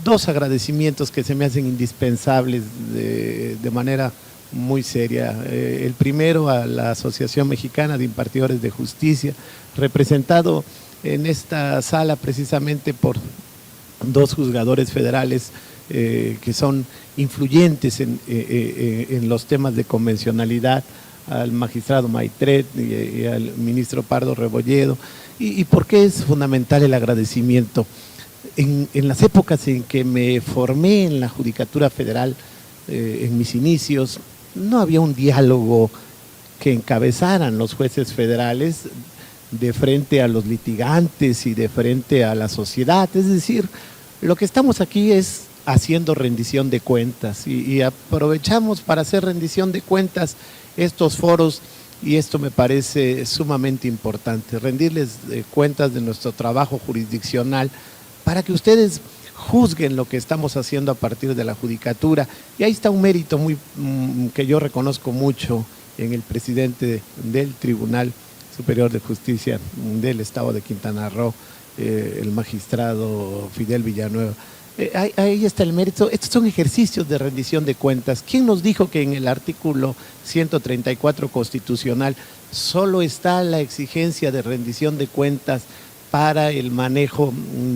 dos agradecimientos que se me hacen indispensables de manera muy seria. El primero a la Asociación Mexicana de Impartidores de Justicia, representado en esta sala precisamente por dos juzgadores federales que son influyentes en los temas de convencionalidad, al magistrado Maitret y al ministro Pardo Rebolledo. ¿Y por qué es fundamental el agradecimiento? En las épocas en que me formé en la Judicatura Federal, en mis inicios, no había un diálogo que encabezaran los jueces federales de frente a los litigantes y de frente a la sociedad. Es decir, lo que estamos aquí es haciendo rendición de cuentas y aprovechamos para hacer rendición de cuentas estos foros, y esto me parece sumamente importante, rendirles cuentas de nuestro trabajo jurisdiccional para que ustedes juzguen lo que estamos haciendo a partir de la judicatura. Y ahí está un mérito que yo reconozco mucho en el presidente del Tribunal Superior de Justicia del Estado de Quintana Roo, el magistrado Fidel Villanueva. Ahí está el mérito. Estos son ejercicios de rendición de cuentas. ¿Quién nos dijo que en el artículo 134 constitucional solo está la exigencia de rendición de cuentas para el manejo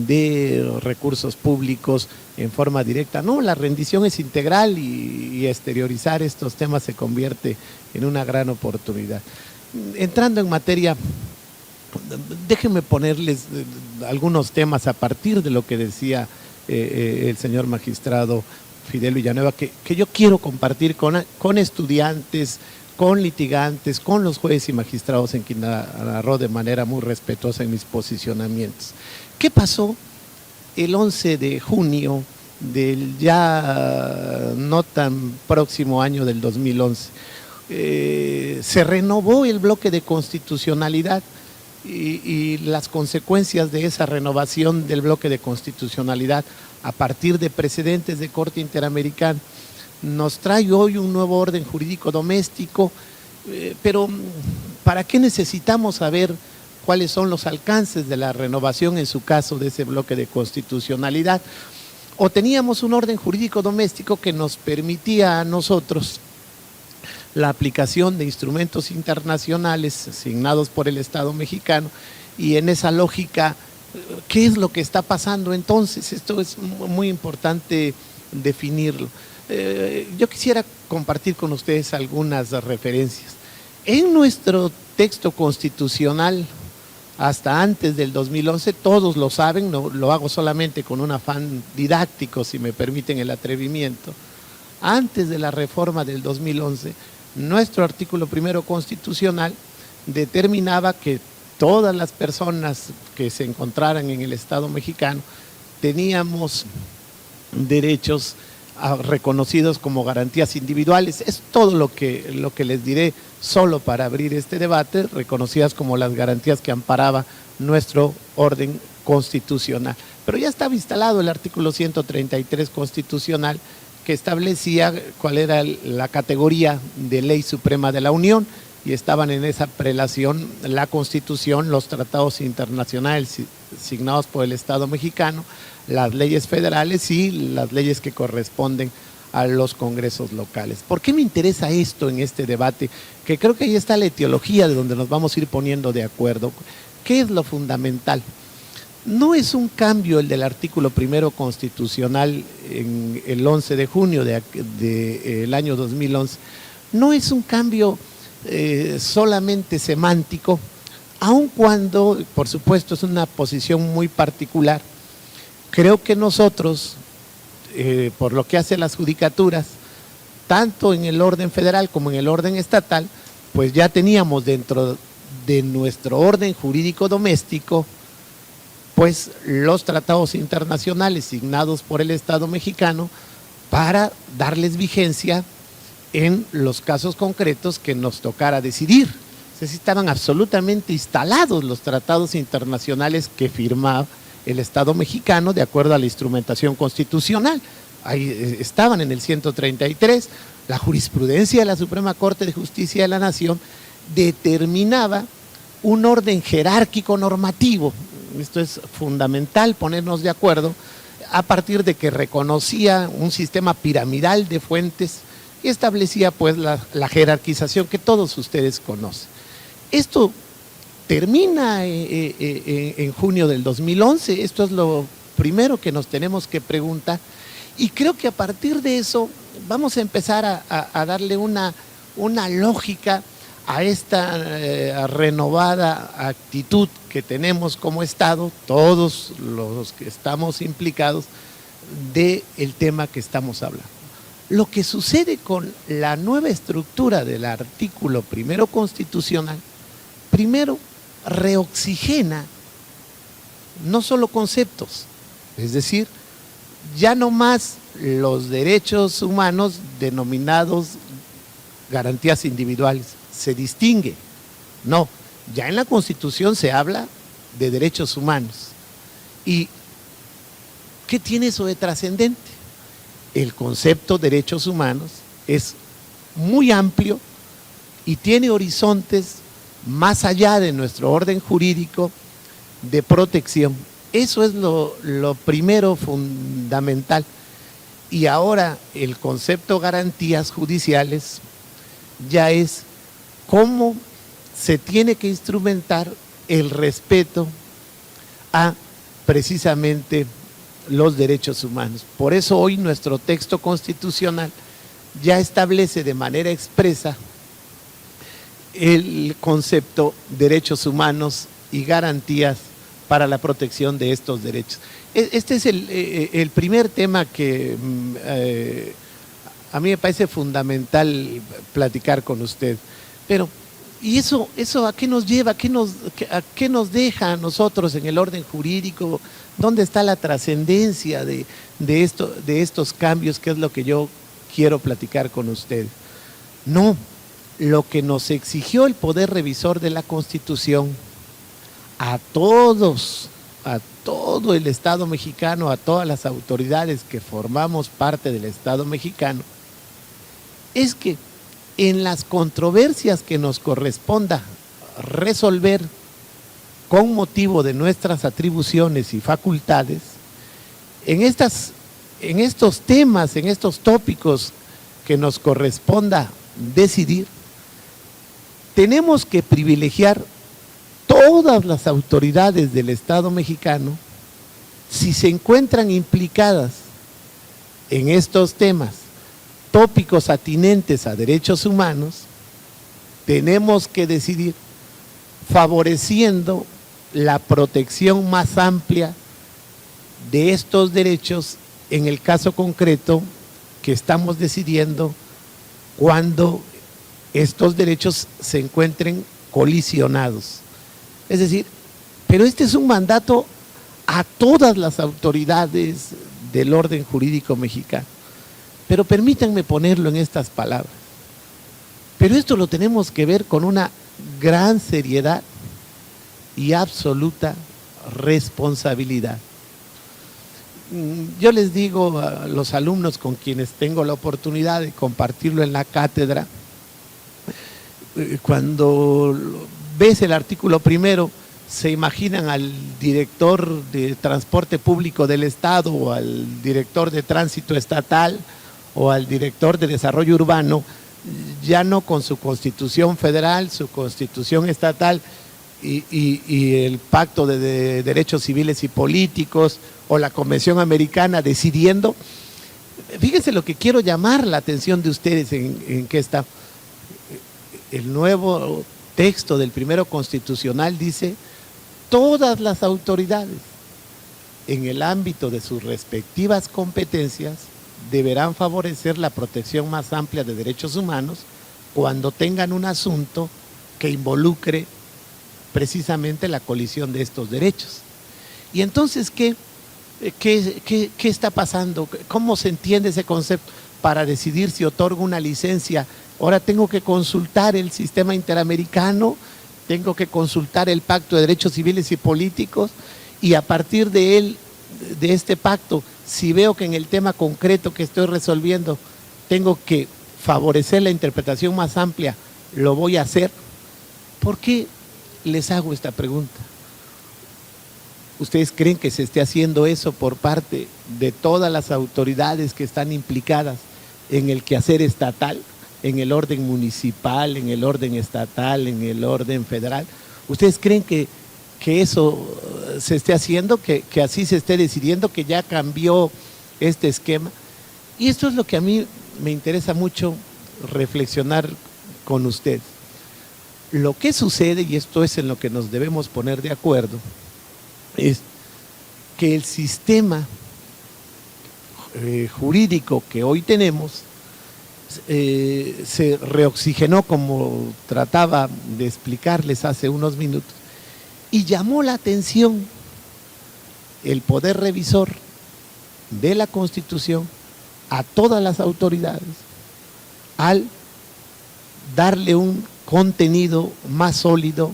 de recursos públicos en forma directa? No, la rendición es integral y exteriorizar estos temas se convierte en una gran oportunidad. Entrando en materia, déjenme ponerles algunos temas a partir de lo que decía el señor magistrado Fidel Villanueva, que yo quiero compartir con estudiantes, con litigantes, con los jueces y magistrados en Quintana Roo de manera muy respetuosa en mis posicionamientos. ¿Qué pasó el 11 de junio del ya no tan próximo año del 2011? Se renovó el bloque de constitucionalidad y las consecuencias de esa renovación del bloque de constitucionalidad a partir de precedentes de Corte Interamericana nos trae hoy un nuevo orden jurídico doméstico, pero ¿para qué necesitamos saber cuáles son los alcances de la renovación en su caso de ese bloque de constitucionalidad? O teníamos un orden jurídico doméstico que nos permitía a nosotros la aplicación de instrumentos internacionales asignados por el Estado mexicano, y en esa lógica, ¿qué es lo que está pasando entonces? Esto es muy importante definirlo. Yo quisiera compartir con ustedes algunas referencias. En nuestro texto constitucional, hasta antes del 2011, todos lo saben, no lo hago solamente con un afán didáctico, si me permiten el atrevimiento, antes de la reforma del 2011, nuestro artículo primero constitucional determinaba que todas las personas que se encontraran en el Estado mexicano teníamos derechos reconocidos como garantías individuales. Es todo lo que les diré solo para abrir este debate, reconocidas como las garantías que amparaba nuestro orden constitucional. Pero ya estaba instalado el artículo 133 constitucional, que establecía cuál era la categoría de ley suprema de la Unión, y estaban en esa prelación la Constitución, los tratados internacionales signados por el Estado mexicano, las leyes federales y las leyes que corresponden a los congresos locales. ¿Por qué me interesa esto en este debate? Que creo que ahí está la etiología de donde nos vamos a ir poniendo de acuerdo. ¿qué es lo fundamental? No es un cambio el del artículo primero constitucional en el 11 de junio del año 2011. No es un cambio solamente semántico, aun cuando, por supuesto, es una posición muy particular. Creo que nosotros, por lo que hace a las judicaturas, tanto en el orden federal como en el orden estatal, pues ya teníamos dentro de nuestro orden jurídico doméstico pues los tratados internacionales signados por el Estado mexicano para darles vigencia en los casos concretos que nos tocara decidir. Es decir, estaban absolutamente instalados los tratados internacionales que firmaba el Estado mexicano de acuerdo a la instrumentación constitucional. Ahí estaban en el 133, la jurisprudencia de la Suprema Corte de Justicia de la Nación determinaba un orden jerárquico normativo. Esto es fundamental ponernos de acuerdo a partir de que reconocía un sistema piramidal de fuentes y establecía pues la jerarquización que todos ustedes conocen. Esto termina en junio del 2011, esto es lo primero que nos tenemos que preguntar y creo que a partir de eso vamos a empezar a darle una lógica a esta renovada actitud que tenemos como Estado, todos los que estamos implicados, del tema que estamos hablando. Lo que sucede con la nueva estructura del artículo primero constitucional, primero reoxigena no solo conceptos, es decir, ya no más los derechos humanos denominados garantías individuales, se distingue. No, ya en la Constitución se habla de derechos humanos. ¿Y qué tiene eso de trascendente? El concepto de derechos humanos es muy amplio y tiene horizontes más allá de nuestro orden jurídico de protección. Eso es lo primero fundamental. Y ahora el concepto garantías judiciales ya es cómo se tiene que instrumentar el respeto a precisamente los derechos humanos. Por eso hoy nuestro texto constitucional ya establece de manera expresa el concepto derechos humanos y garantías para la protección de estos derechos. Este es el primer tema que a mí me parece fundamental platicar con usted. Pero, ¿y eso a qué nos lleva? ¿A qué nos deja a nosotros en el orden jurídico? ¿Dónde está la trascendencia de estos cambios? Que es lo que yo quiero platicar con usted. No, lo que nos exigió el Poder Revisor de la Constitución a todo el Estado mexicano, a todas las autoridades que formamos parte del Estado mexicano, es que en las controversias que nos corresponda resolver con motivo de nuestras atribuciones y facultades, en estos temas, en estos tópicos que nos corresponda decidir, tenemos que privilegiar todas las autoridades del Estado mexicano, si se encuentran implicadas en estos temas, tópicos atinentes a derechos humanos, tenemos que decidir favoreciendo la protección más amplia de estos derechos en el caso concreto que estamos decidiendo cuando estos derechos se encuentren colisionados. Es decir, pero este es un mandato a todas las autoridades del orden jurídico mexicano. Pero permítanme ponerlo en estas palabras. Pero esto lo tenemos que ver con una gran seriedad y absoluta responsabilidad. Yo les digo a los alumnos con quienes tengo la oportunidad de compartirlo en la cátedra, cuando ves el artículo primero, se imaginan al director de transporte público del Estado o al director de tránsito estatal o al director de desarrollo urbano, ya no con su constitución federal, su constitución estatal y el Pacto de Derechos Civiles y Políticos o la Convención Americana decidiendo. Fíjense lo que quiero llamar la atención de ustedes en que está. El nuevo texto del primero constitucional dice: todas las autoridades en el ámbito de sus respectivas competencias deberán favorecer la protección más amplia de derechos humanos cuando tengan un asunto que involucre precisamente la colisión de estos derechos. Y entonces, ¿qué está pasando? ¿Cómo se entiende ese concepto? Para decidir si otorgo una licencia, ahora tengo que consultar el sistema interamericano, tengo que consultar el Pacto de Derechos Civiles y Políticos, y a partir de él, de este pacto, si veo que en el tema concreto que estoy resolviendo tengo que favorecer la interpretación más amplia, lo voy a hacer. ¿Por qué les hago esta pregunta? ¿Ustedes creen que se esté haciendo eso por parte de todas las autoridades que están implicadas en el quehacer estatal, en el orden municipal, en el orden estatal, en el orden federal? ¿Ustedes creen que eso se esté haciendo, que así se esté decidiendo, que ya cambió este esquema? Y esto es lo que a mí me interesa mucho reflexionar con ustedes. Lo que sucede, y esto es en lo que nos debemos poner de acuerdo, es que el sistema jurídico que hoy tenemos se reoxigenó, como trataba de explicarles hace unos minutos, y llamó la atención el poder revisor de la Constitución a todas las autoridades al darle un contenido más sólido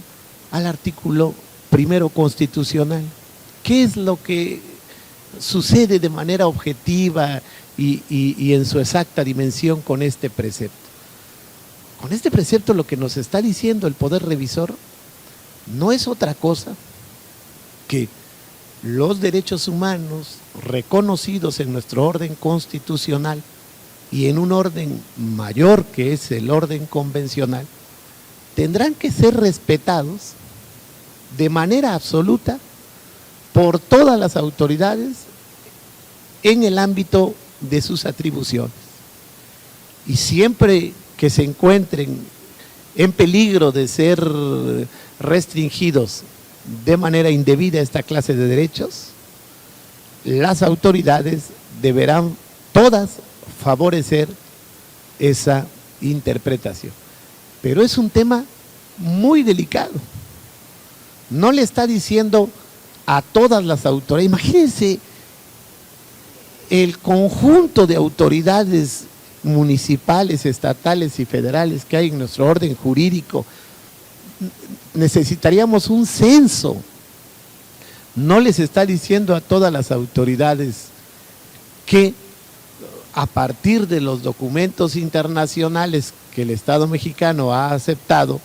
al artículo primero constitucional. ¿Qué es lo que sucede de manera objetiva y en su exacta dimensión con este precepto? Con este precepto lo que nos está diciendo el poder revisor no es otra cosa que los derechos humanos reconocidos en nuestro orden constitucional y en un orden mayor que es el orden convencional tendrán que ser respetados de manera absoluta por todas las autoridades en el ámbito de sus atribuciones. Y siempre que se encuentren en peligro de ser restringidos de manera indebida esta clase de derechos, las autoridades deberán todas favorecer esa interpretación. Pero es un tema muy delicado. No le está diciendo a todas las autoridades. Imagínense el conjunto de autoridades municipales, estatales y federales que hay en nuestro orden jurídico. Necesitaríamos un censo. No les está diciendo a todas las autoridades que a partir de los documentos internacionales que el Estado mexicano ha aceptado,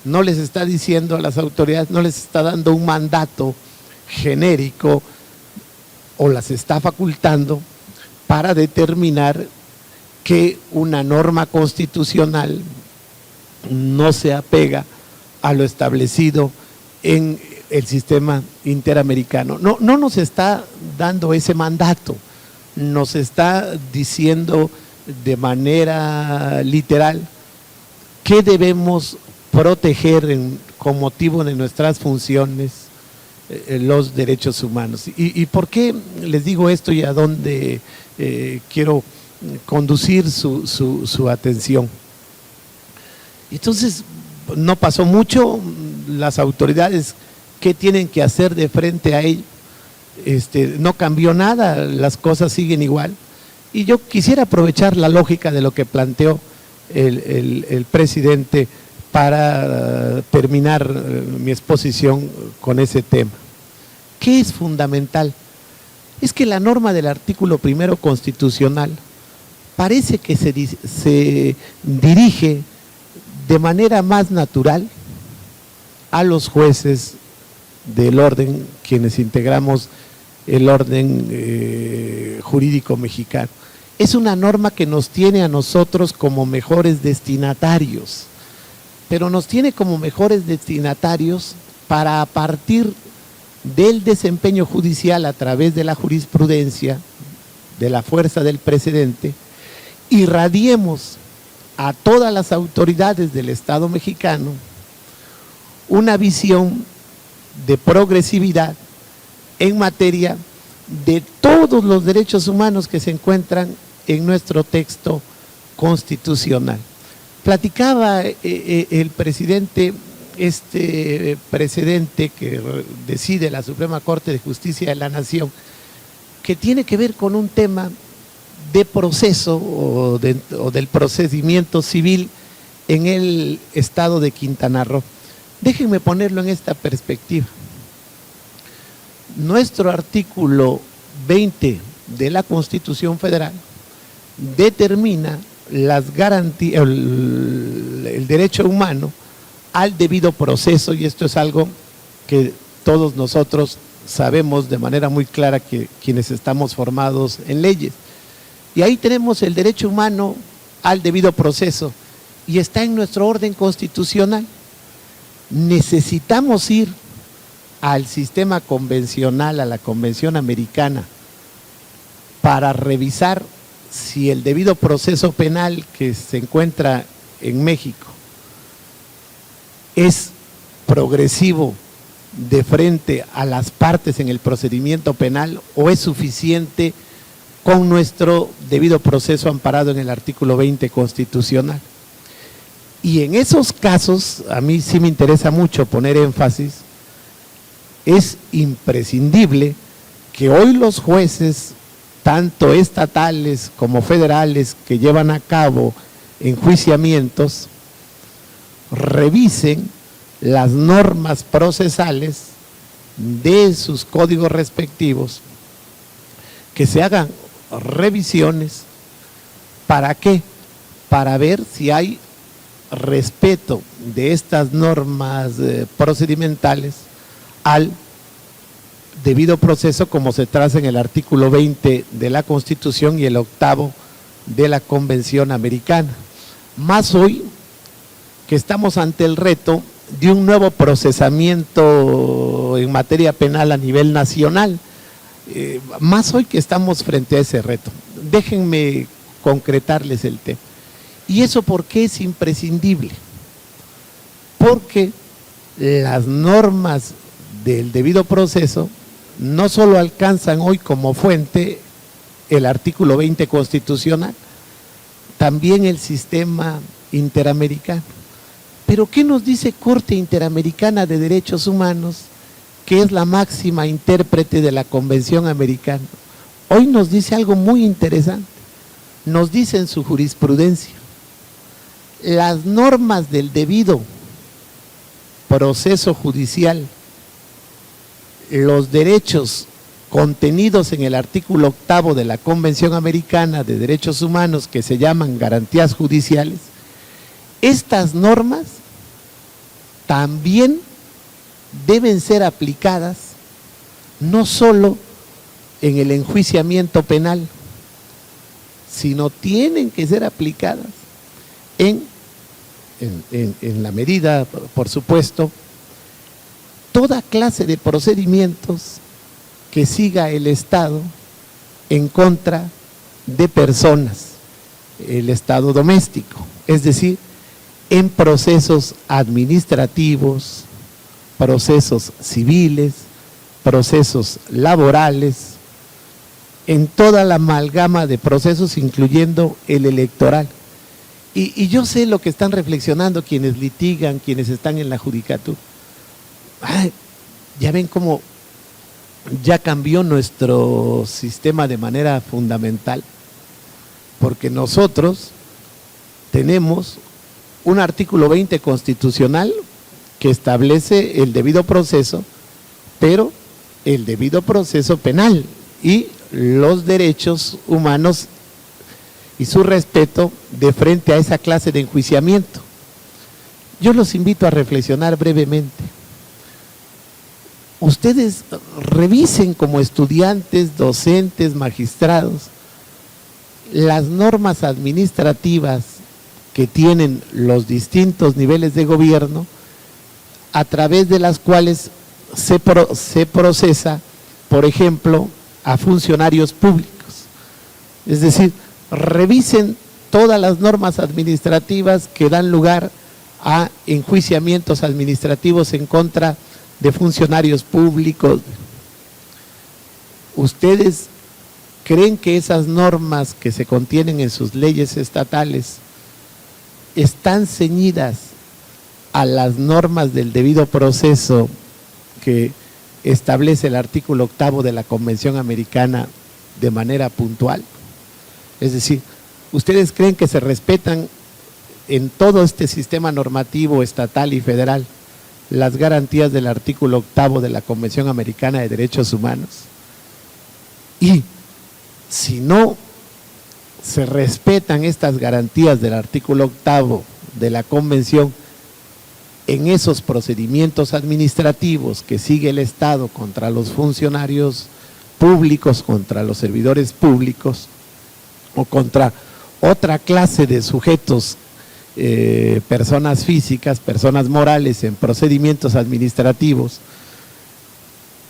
no les está diciendo a las autoridades, no les está dando un mandato genérico o las está facultando para determinar que una norma constitucional no se apega a lo establecido en el sistema interamericano. No nos está dando ese mandato, nos está diciendo de manera literal que debemos proteger con motivo de nuestras funciones los derechos humanos. ¿Y por qué les digo esto y a dónde quiero conducir su atención? Entonces, no pasó mucho, las autoridades, ¿qué tienen que hacer de frente a ello? No cambió nada, las cosas siguen igual. Y yo quisiera aprovechar la lógica de lo que planteó el presidente para terminar mi exposición con ese tema. ¿Qué es fundamental? Es que la norma del artículo primero constitucional parece que se dirige de manera más natural a los jueces del orden, quienes integramos el orden jurídico mexicano. Es una norma que nos tiene a nosotros como mejores destinatarios. pero nos tiene como mejores destinatarios para, a partir del desempeño judicial a través de la jurisprudencia, de la fuerza del precedente, irradiemos a todas las autoridades del Estado mexicano una visión de progresividad en materia de todos los derechos humanos que se encuentran en nuestro texto constitucional. Platicaba el presidente este precedente que decide la Suprema Corte de Justicia de la Nación, que tiene que ver con un tema de proceso o del procedimiento civil en el estado de Quintana Roo. Déjenme ponerlo en esta perspectiva. Nuestro artículo 20 de la Constitución Federal determina las garantías, el derecho humano al debido proceso, y esto es algo que todos nosotros sabemos de manera muy clara, que quienes estamos formados en leyes. Y ahí tenemos el derecho humano al debido proceso, y está en nuestro orden constitucional. Necesitamos ir al sistema convencional, a la Convención Americana, para revisar si el debido proceso penal que se encuentra en México es progresivo de frente a las partes en el procedimiento penal, o es suficiente con nuestro debido proceso amparado en el artículo 20 constitucional. Y en esos casos, a mí sí me interesa mucho poner énfasis, es imprescindible que hoy los jueces, tanto estatales como federales, que llevan a cabo enjuiciamientos, revisen las normas procesales de sus códigos respectivos, que se hagan revisiones. ¿Para qué? Para ver si hay respeto de estas normas procedimentales al debido proceso, como se traza en el artículo 20 de la Constitución y el 8º de la Convención Americana. Más hoy que estamos ante el reto de un nuevo procesamiento en materia penal a nivel nacional, más hoy que estamos frente a ese reto. Déjenme concretarles el tema. ¿Y eso por qué es imprescindible? Porque las normas del debido proceso no solo alcanzan hoy como fuente el artículo 20 constitucional, también el sistema interamericano. Pero ¿qué nos dice Corte Interamericana de Derechos Humanos, que es la máxima intérprete de la Convención Americana? Hoy nos dice algo muy interesante. Nos dice en su jurisprudencia: las normas del debido proceso judicial, los derechos contenidos en el artículo 8º de la Convención Americana de Derechos Humanos, que se llaman garantías judiciales, estas normas también deben ser aplicadas no solo en el enjuiciamiento penal, sino tienen que ser aplicadas en la medida, por supuesto, toda clase de procedimientos que siga el Estado en contra de personas, el Estado doméstico, es decir, en procesos administrativos, procesos civiles, procesos laborales, en toda la amalgama de procesos, incluyendo el electoral. Y yo sé lo que están reflexionando quienes litigan, quienes están en la judicatura. Ay, ya ven cómo ya cambió nuestro sistema de manera fundamental, porque nosotros tenemos un artículo 20 constitucional que establece el debido proceso, pero el debido proceso penal y los derechos humanos y su respeto de frente a esa clase de enjuiciamiento. Yo los invito a reflexionar brevemente. Ustedes revisen como estudiantes, docentes, magistrados, las normas administrativas que tienen los distintos niveles de gobierno, a través de las cuales se procesa, por ejemplo, a funcionarios públicos. Es decir, revisen todas las normas administrativas que dan lugar a enjuiciamientos administrativos en contra de funcionarios públicos. ¿Ustedes creen que esas normas que se contienen en sus leyes estatales están ceñidas a las normas del debido proceso que establece el artículo 8º de la Convención Americana de manera puntual? Es decir, ¿ustedes creen que se respetan en todo este sistema normativo estatal y federal las garantías del artículo 8º de la Convención Americana de Derechos Humanos? Y si no se respetan estas garantías del artículo 8º de la Convención en esos procedimientos administrativos que sigue el Estado contra los funcionarios públicos, contra los servidores públicos o contra otra clase de sujetos, personas físicas, personas morales en procedimientos administrativos,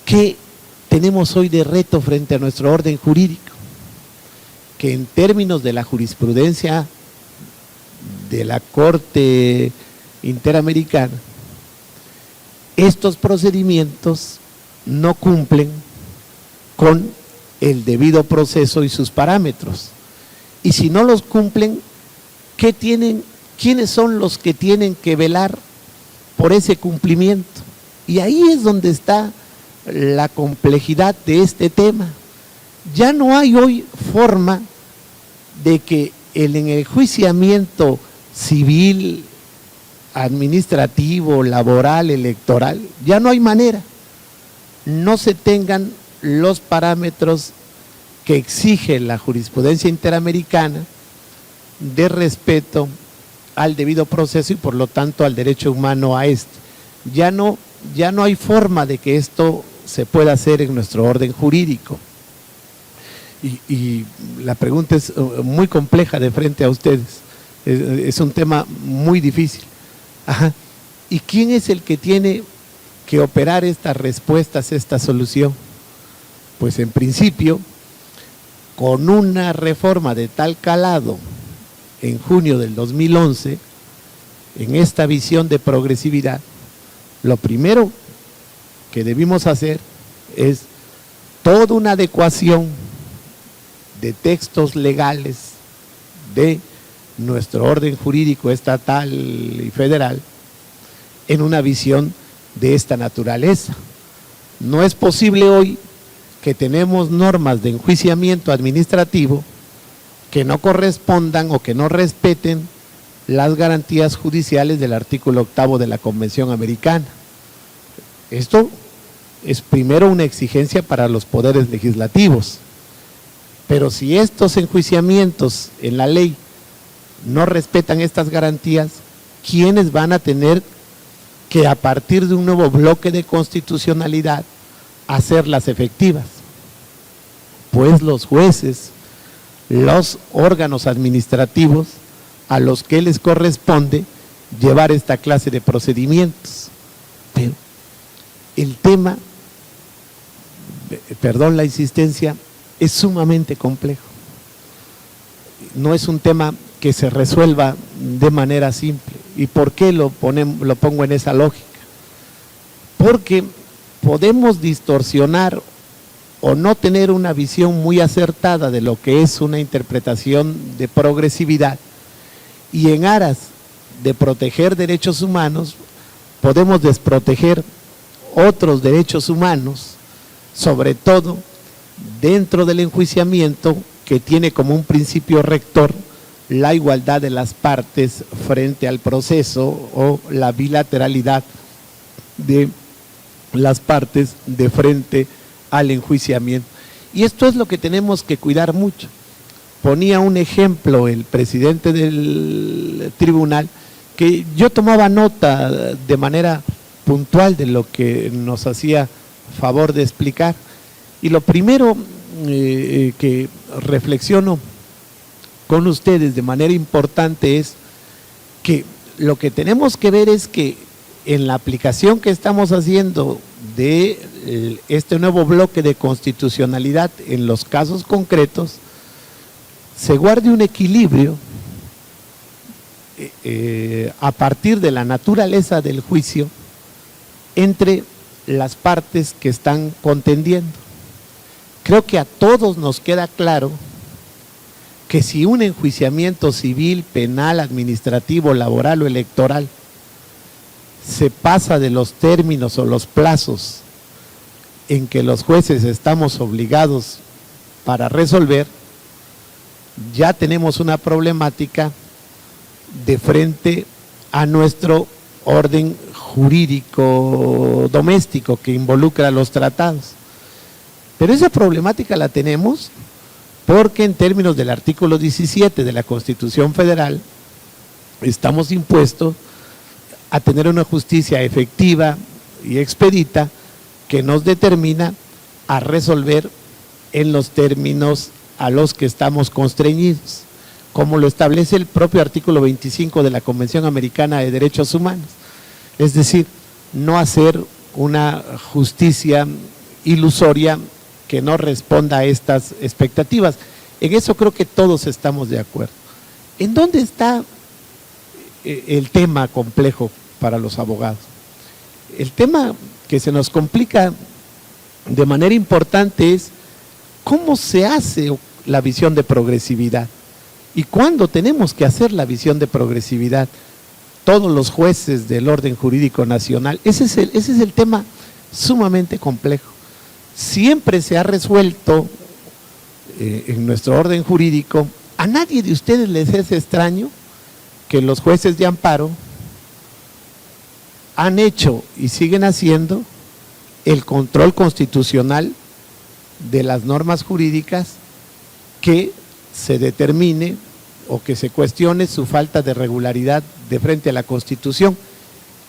¿qué tenemos hoy de reto frente a nuestro orden jurídico? Que en términos de la jurisprudencia de la Corte Interamericana, estos procedimientos no cumplen con el debido proceso y sus parámetros. Y si no los cumplen, ¿quiénes son los que tienen que velar por ese cumplimiento? Y ahí es donde está la complejidad de este tema. Ya no hay hoy forma de que el enjuiciamiento civil, administrativo, laboral, electoral, ya no hay manera. No se tengan los parámetros que exige la jurisprudencia interamericana de respeto al debido proceso y por lo tanto al derecho humano a este. Ya no hay forma de que esto se pueda hacer en nuestro orden jurídico. Y la pregunta es muy compleja de frente a ustedes. Es un tema muy difícil. Ajá. ¿Y quién es el que tiene que operar estas respuestas, esta solución? Pues en principio, con una reforma de tal calado en junio del 2011, en esta visión de progresividad, lo primero que debimos hacer es toda una adecuación de textos legales de nuestro orden jurídico estatal y federal en una visión de esta naturaleza. No es posible hoy que tenemos normas de enjuiciamiento administrativo que no correspondan o que no respeten las garantías judiciales del artículo 8º de la Convención Americana. Esto es primero una exigencia para los poderes legislativos, pero si estos enjuiciamientos en la ley no respetan estas garantías, ¿quiénes van a tener que, a partir de un nuevo bloque de constitucionalidad, hacerlas efectivas? Pues los jueces, los órganos administrativos a los que les corresponde llevar esta clase de procedimientos. Pero el tema, perdón la insistencia, es sumamente complejo. No es un tema que se resuelva de manera simple. ¿Y por qué lo pongo en esa lógica? Porque podemos distorsionar o no tener una visión muy acertada de lo que es una interpretación de progresividad, y en aras de proteger derechos humanos podemos desproteger otros derechos humanos, sobre todo dentro del enjuiciamiento que tiene como un principio rector la igualdad de las partes frente al proceso o la bilateralidad de las partes de frente al enjuiciamiento. Y esto es lo que tenemos que cuidar mucho. Ponía un ejemplo el presidente del tribunal, que yo tomaba nota de manera puntual de lo que nos hacía favor de explicar. Y lo primero que reflexiono con ustedes de manera importante es que lo que tenemos que ver es que en la aplicación que estamos haciendo de este nuevo bloque de constitucionalidad en los casos concretos, se guarde un equilibrio a partir de la naturaleza del juicio entre las partes que están contendiendo. Creo que a todos nos queda claro que si un enjuiciamiento civil, penal, administrativo, laboral o electoral se pasa de los términos o los plazos en que los jueces estamos obligados para resolver, ya tenemos una problemática de frente a nuestro orden jurídico doméstico que involucra los tratados. Pero esa problemática la tenemos porque en términos del artículo 17 de la Constitución Federal estamos impuestos a tener una justicia efectiva y expedita que nos determina a resolver en los términos a los que estamos constreñidos, como lo establece el propio artículo 25 de la Convención Americana de Derechos Humanos. Es decir, no hacer una justicia ilusoria que no responda a estas expectativas. En eso creo que todos estamos de acuerdo. ¿En dónde está el tema complejo para los abogados? El tema que se nos complica de manera importante es cómo se hace la visión de progresividad y cuándo tenemos que hacer la visión de progresividad. Todos los jueces del orden jurídico nacional, ese es el tema sumamente complejo. Siempre se ha resuelto en nuestro orden jurídico, a nadie de ustedes les es extraño que los jueces de amparo han hecho y siguen haciendo el control constitucional de las normas jurídicas que se determine o que se cuestione su falta de regularidad de frente a la Constitución.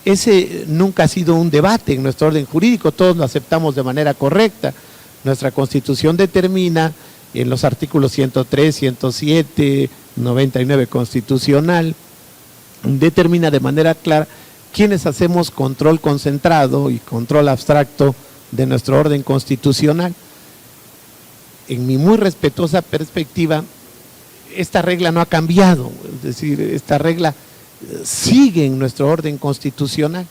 Ese nunca ha sido un debate en nuestro orden jurídico, todos lo aceptamos de manera correcta. Nuestra Constitución determina en los artículos 103, 107, 99 constitucional, determina de manera clara quienes hacemos control concentrado y control abstracto de nuestro orden constitucional. En mi muy respetuosa perspectiva, esta regla no ha cambiado, es decir, esta regla sigue en nuestro orden constitucional.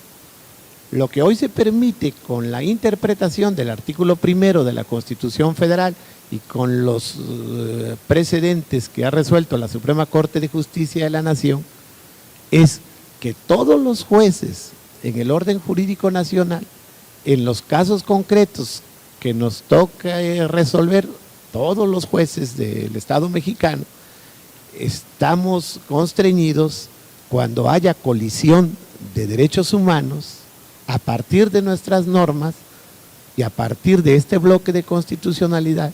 Lo que hoy se permite con la interpretación del artículo 1 de la Constitución Federal y con los precedentes que ha resuelto la Suprema Corte de Justicia de la Nación es que todos los jueces en el orden jurídico nacional, en los casos concretos que nos toca resolver, todos los jueces del Estado mexicano, estamos constreñidos cuando haya colisión de derechos humanos a partir de nuestras normas y a partir de este bloque de constitucionalidad,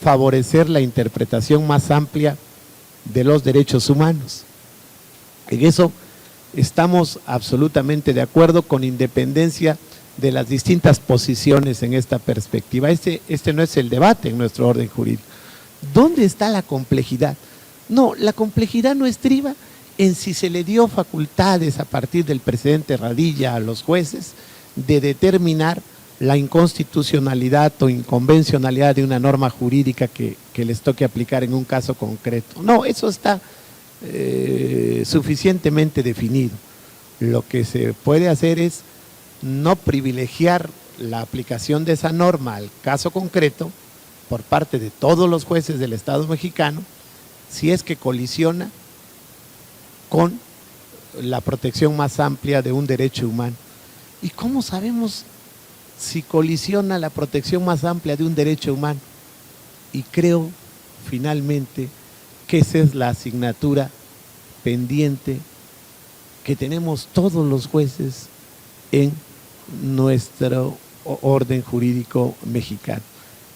favorecer la interpretación más amplia de los derechos humanos. En eso estamos absolutamente de acuerdo, con independencia de las distintas posiciones en esta perspectiva. Este no es el debate en nuestro orden jurídico. ¿Dónde está la complejidad? No, la complejidad no estriba en si se le dio facultades a partir del presidente Radilla a los jueces de determinar la inconstitucionalidad o inconvencionalidad de una norma jurídica que les toque aplicar en un caso concreto. No, eso está suficientemente definido. Lo que se puede hacer es no privilegiar la aplicación de esa norma al caso concreto por parte de todos los jueces del Estado mexicano, si es que colisiona con la protección más amplia de un derecho humano. ¿Y cómo sabemos si colisiona la protección más amplia de un derecho humano? Y creo finalmente que esa es la asignatura pendiente que tenemos todos los jueces en nuestro orden jurídico mexicano.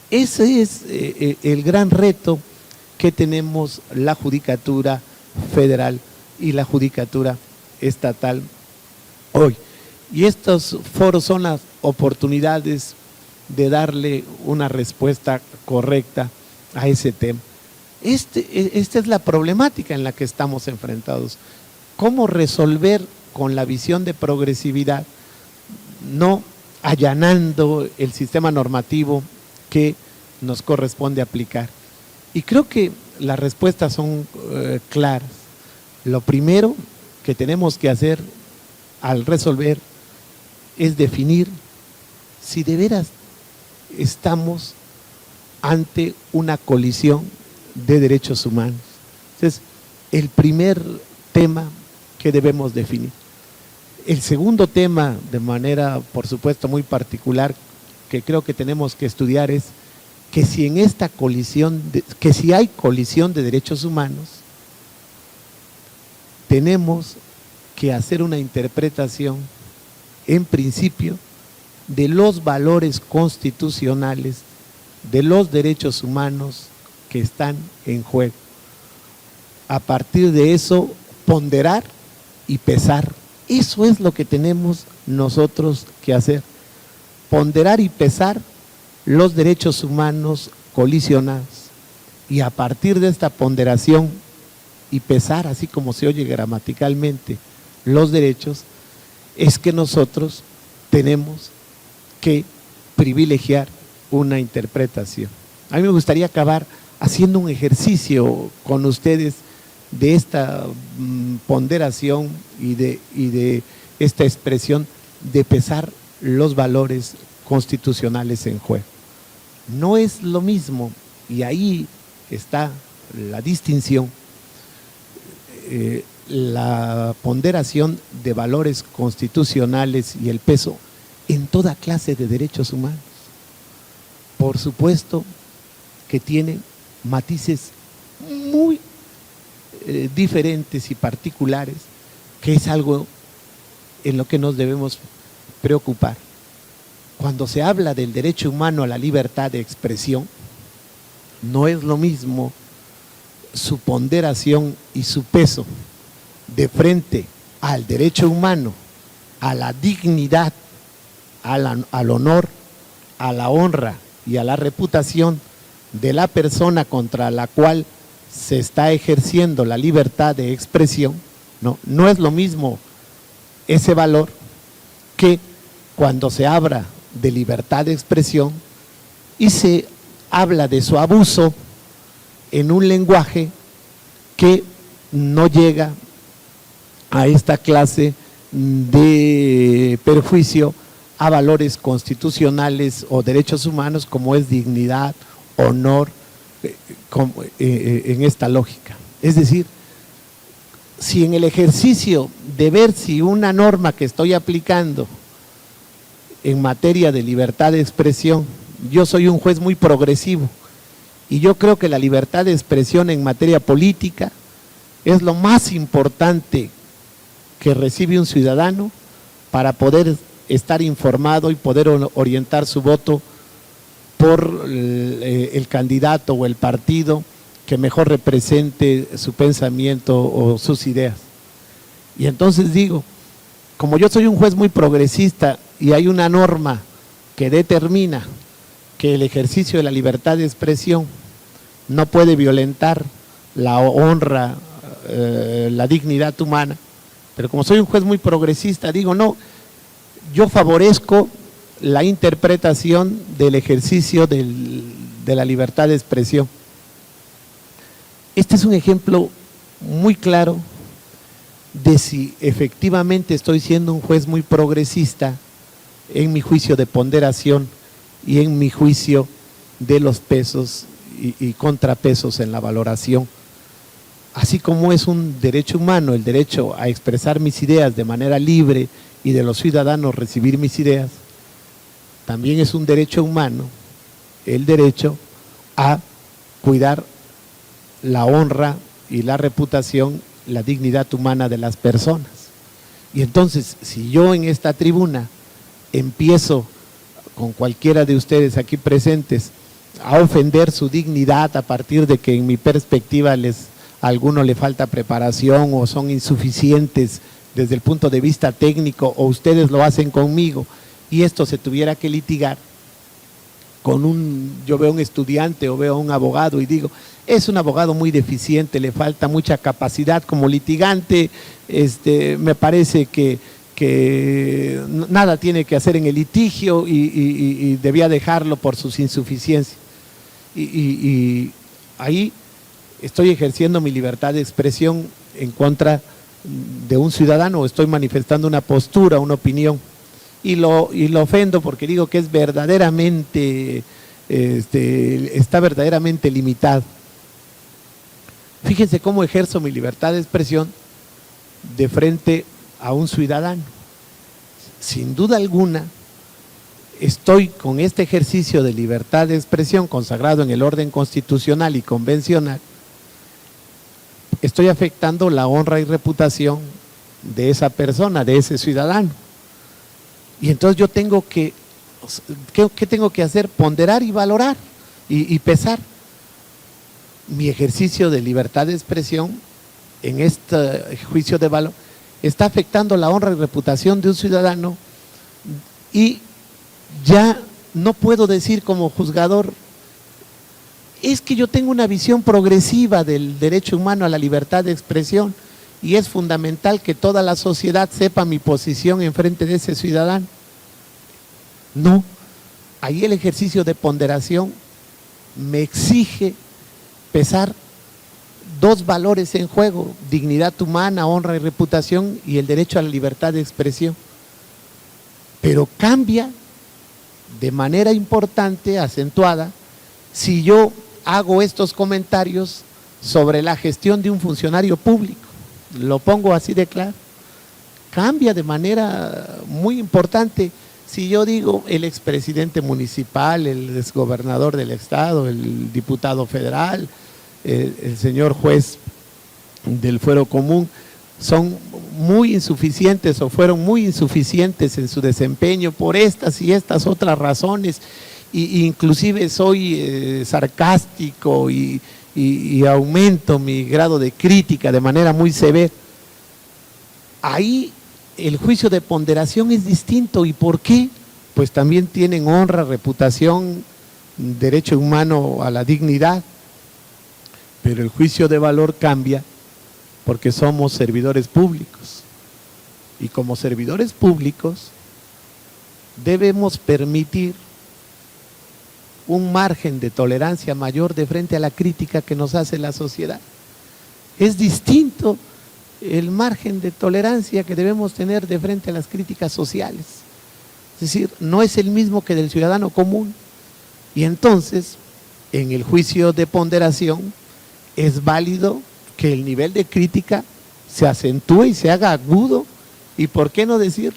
Ese es el gran reto que tenemos la Judicatura Federal y la Judicatura Estatal hoy. Y estos foros son las oportunidades de darle una respuesta correcta a ese tema. Esta es la problemática en la que estamos enfrentados. cómo resolver con la visión de progresividad, no allanando el sistema normativo que nos corresponde aplicar. Y creo que las respuestas son claras. Lo primero que tenemos que hacer al resolver es definir si de veras estamos ante una colisión de derechos humanos. Ese es el primer tema que debemos definir. El segundo tema, de manera por supuesto muy particular, que creo que tenemos que estudiar es que si en esta colisión, que si hay colisión de derechos humanos, tenemos que hacer una interpretación, en principio, de los valores constitucionales, de los derechos humanos que están en juego. A partir de eso, ponderar y pesar. Eso es lo que tenemos nosotros que hacer. Ponderar y pesar los derechos humanos colisionados. Y a partir de esta ponderación y pesar, así como se oye gramaticalmente, los derechos, es que nosotros tenemos que privilegiar una interpretación. A mí me gustaría acabar haciendo un ejercicio con ustedes de esta ponderación y de esta expresión de pesar los valores constitucionales en juego. No es lo mismo, y ahí está la distinción, la ponderación de valores constitucionales y el peso en toda clase de derechos humanos. Por supuesto que tiene matices muy diferentes y particulares, que es algo en lo que nos debemos preocupar. Cuando se habla del derecho humano a la libertad de expresión, no es lo mismo su ponderación y su peso de frente al derecho humano, a la dignidad, al honor, a la honra y a la reputación de la persona contra la cual se está ejerciendo la libertad de expresión. No es lo mismo ese valor que cuando se habla de libertad de expresión y se habla de su abuso en un lenguaje que no llega a esta clase de perjuicio a valores constitucionales o derechos humanos como es dignidad, honor, en esta lógica. Es decir, si en el ejercicio de ver si una norma que estoy aplicando en materia de libertad de expresión, yo soy un juez muy progresivo y yo creo que la libertad de expresión en materia política es lo más importante que recibe un ciudadano para poder estar informado y poder orientar su voto por el candidato o el partido que mejor represente su pensamiento o sus ideas. Y entonces digo, como yo soy un juez muy progresista y hay una norma que determina que el ejercicio de la libertad de expresión no puede violentar la honra, la dignidad humana, pero como soy un juez muy progresista, digo, no, yo favorezco la interpretación del ejercicio de la libertad de expresión. Este es un ejemplo muy claro de si efectivamente estoy siendo un juez muy progresista en mi juicio de ponderación y en mi juicio de los pesos y contrapesos en la valoración. Así como es un derecho humano el derecho a expresar mis ideas de manera libre y de los ciudadanos recibir mis ideas, también es un derecho humano el derecho a cuidar la honra y la reputación, la dignidad humana de las personas. Y entonces, si yo en esta tribuna empiezo con cualquiera de ustedes aquí presentes a ofender su dignidad a partir de que en mi perspectiva a alguno le falta preparación o son insuficientes desde el punto de vista técnico o ustedes lo hacen conmigo y esto se tuviera que litigar con yo veo un estudiante o veo a un abogado y digo, es un abogado muy deficiente, le falta mucha capacidad como litigante, me parece que nada tiene que hacer en el litigio y debía dejarlo por sus insuficiencias. Y ahí estoy ejerciendo mi libertad de expresión en contra de un ciudadano, estoy manifestando una postura, una opinión, y lo ofendo porque digo que es verdaderamente, está verdaderamente limitado. Fíjense cómo ejerzo mi libertad de expresión de frente a un ciudadano. Sin duda alguna, estoy con este ejercicio de libertad de expresión consagrado en el orden constitucional y convencional, estoy afectando la honra y reputación de esa persona, de ese ciudadano. Y entonces yo tengo que, ¿qué tengo que hacer? Ponderar y valorar y pesar. Mi ejercicio de libertad de expresión en este juicio de valor está afectando la honra y reputación de un ciudadano y ya no puedo decir como juzgador, es que yo tengo una visión progresiva del derecho humano a la libertad de expresión y es fundamental que toda la sociedad sepa mi posición en frente de ese ciudadano. No, ahí el ejercicio de ponderación me exige pesar dos valores en juego: dignidad humana, honra y reputación, y el derecho a la libertad de expresión. Pero cambia de manera importante, acentuada, si yo hago estos comentarios sobre la gestión de un funcionario público. Lo pongo así de claro. Cambia de manera muy importante si yo digo el expresidente municipal, el exgobernador del estado, el diputado federal, el señor juez del fuero común, son muy insuficientes o fueron muy insuficientes en su desempeño por estas y estas otras razones, y inclusive soy sarcástico y aumento mi grado de crítica de manera muy severa. Ahí el juicio de ponderación es distinto. ¿Y por qué? Pues también tienen honra, reputación, derecho humano a la dignidad, pero el juicio de valor cambia porque somos servidores públicos, y como servidores públicos debemos permitir un margen de tolerancia mayor de frente a la crítica que nos hace la sociedad. Es distinto el margen de tolerancia que debemos tener de frente a las críticas sociales, es decir, no es el mismo que del ciudadano común. Y entonces, en el juicio de ponderación, es válido que el nivel de crítica se acentúe y se haga agudo, y por qué no decir,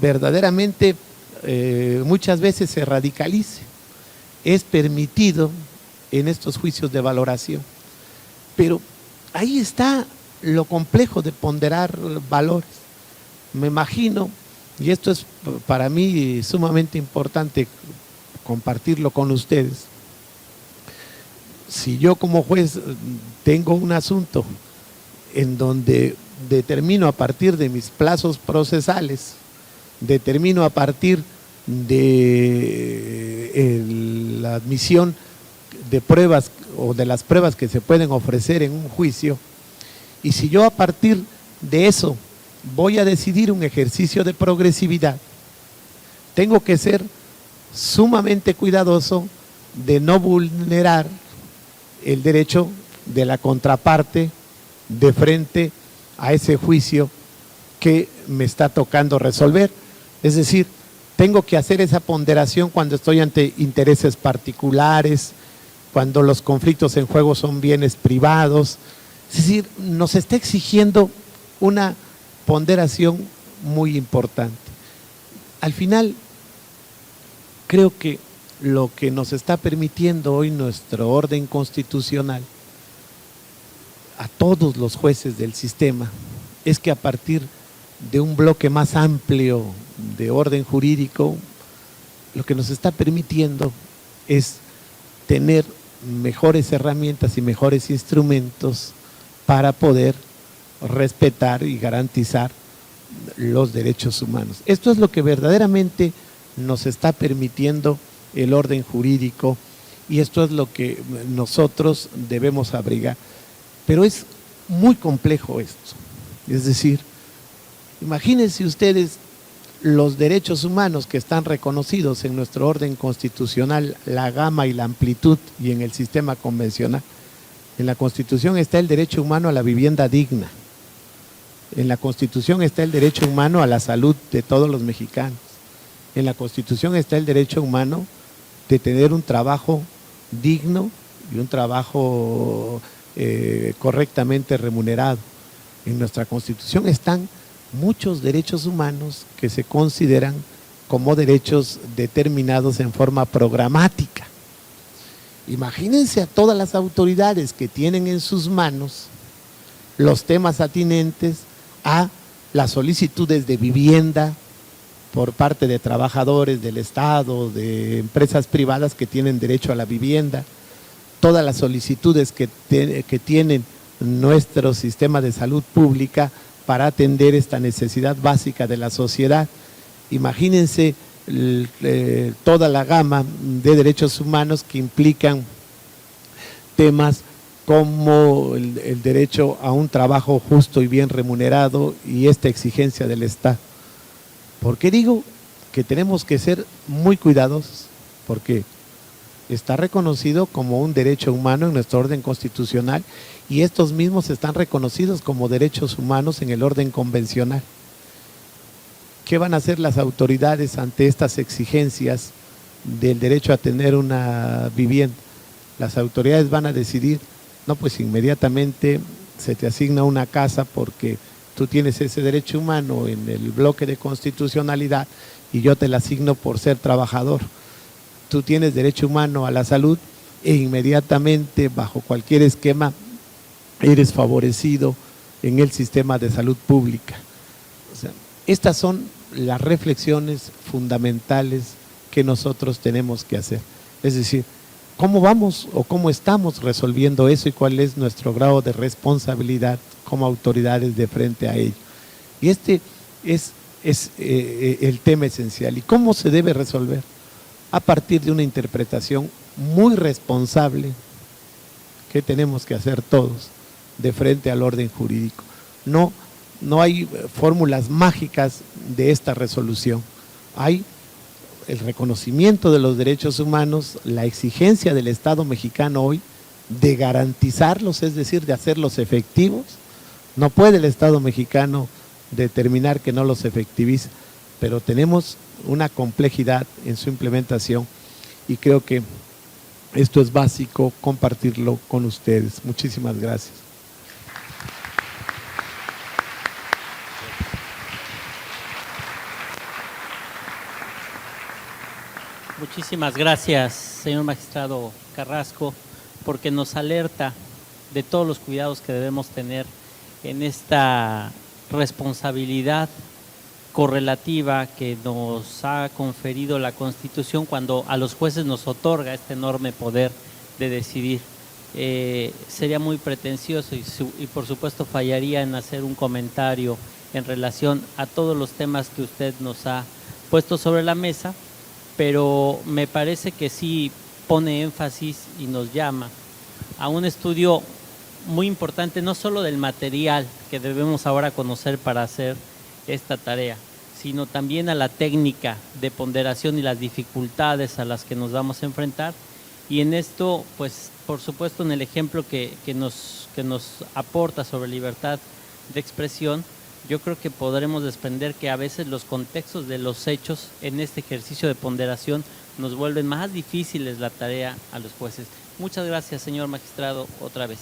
verdaderamente muchas veces se radicalice. Es permitido en estos juicios de valoración. Pero ahí está lo complejo de ponderar valores. Me imagino, y esto es para mí sumamente importante compartirlo con ustedes, si yo como juez tengo un asunto en donde determino a partir de mis plazos procesales, determino a partir de la admisión de pruebas o de las pruebas que se pueden ofrecer en un juicio, y si yo a partir de eso voy a decidir un ejercicio de progresividad, tengo que ser sumamente cuidadoso de no vulnerar el derecho de la contraparte de frente a ese juicio que me está tocando resolver. Es decir, tengo que hacer esa ponderación cuando estoy ante intereses particulares, cuando los conflictos en juego son bienes privados. Es decir, nos está exigiendo una ponderación muy importante. Al final, creo que lo que nos está permitiendo hoy nuestro orden constitucional a todos los jueces del sistema es que a partir de un bloque más amplio de orden jurídico, lo que nos está permitiendo es tener mejores herramientas y mejores instrumentos para poder respetar y garantizar los derechos humanos. Esto es lo que verdaderamente nos está permitiendo el orden jurídico y esto es lo que nosotros debemos abrigar. Pero es muy complejo esto, es decir, imagínense ustedes los derechos humanos que están reconocidos en nuestro orden constitucional, la gama y la amplitud, y en el sistema convencional. En la Constitución está el derecho humano a la vivienda digna. En la Constitución está el derecho humano a la salud de todos los mexicanos. En la Constitución está el derecho humano de tener un trabajo digno y un trabajo correctamente remunerado. En nuestra Constitución están muchos derechos humanos que se consideran como derechos determinados en forma programática. Imagínense a todas las autoridades que tienen en sus manos los temas atinentes a las solicitudes de vivienda por parte de trabajadores del Estado, de empresas privadas que tienen derecho a la vivienda, todas las solicitudes que tienen nuestro sistema de salud pública para atender esta necesidad básica de la sociedad. Imagínense toda la gama de derechos humanos que implican temas como el derecho a un trabajo justo y bien remunerado y esta exigencia del Estado. ¿Por qué digo que tenemos que ser muy cuidadosos? Porque está reconocido como un derecho humano en nuestro orden constitucional y estos mismos están reconocidos como derechos humanos en el orden convencional. ¿Qué van a hacer las autoridades ante estas exigencias del derecho a tener una vivienda? Las autoridades van a decidir, no, pues inmediatamente se te asigna una casa porque tú tienes ese derecho humano en el bloque de constitucionalidad y yo te la asigno por ser trabajador. Tú tienes derecho humano a la salud e inmediatamente, bajo cualquier esquema, eres favorecido en el sistema de salud pública. O sea, estas son las reflexiones fundamentales que nosotros tenemos que hacer. Es decir, ¿cómo vamos o cómo estamos resolviendo eso y cuál es nuestro grado de responsabilidad como autoridades de frente a ello? Y este es el tema esencial. ¿Y cómo se debe resolver? A partir de una interpretación muy responsable que tenemos que hacer todos de frente al orden jurídico. No hay fórmulas mágicas de esta resolución. Hay el reconocimiento de los derechos humanos, la exigencia del Estado mexicano hoy de garantizarlos, es decir, de hacerlos efectivos. No puede el Estado mexicano determinar que no los efectiviza, pero tenemos una complejidad en su implementación y creo que esto es básico compartirlo con ustedes. Muchísimas gracias. Muchísimas gracias, señor magistrado Carrasco, porque nos alerta de todos los cuidados que debemos tener en esta responsabilidad correlativa que nos ha conferido la Constitución cuando a los jueces nos otorga este enorme poder de decidir. Sería muy pretencioso y por supuesto fallaría en hacer un comentario en relación a todos los temas que usted nos ha puesto sobre la mesa, pero me parece que sí pone énfasis y nos llama a un estudio muy importante, no solo del material que debemos ahora conocer para hacer esta tarea, sino también a la técnica de ponderación y las dificultades a las que nos vamos a enfrentar. Y en esto, pues, por supuesto, en el ejemplo que nos aporta sobre libertad de expresión, yo creo que podremos desprender que a veces los contextos de los hechos en este ejercicio de ponderación nos vuelven más difíciles la tarea a los jueces. Muchas gracias, señor magistrado, otra vez.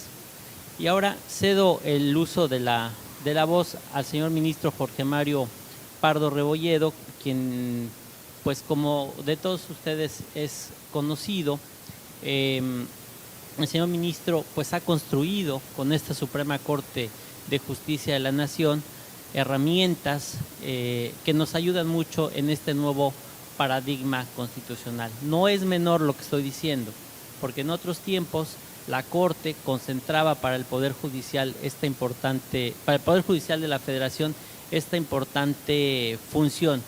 Y ahora cedo el uso de la voz al señor ministro Jorge Mario Pardo Rebolledo, quien, pues como de todos ustedes es conocido, el señor ministro pues ha construido con esta Suprema Corte de Justicia de la Nación herramientas que nos ayudan mucho en este nuevo paradigma constitucional. No es menor lo que estoy diciendo, porque en otros tiempos la Corte concentraba para el Poder Judicial para el Poder Judicial de la Federación esta importante función.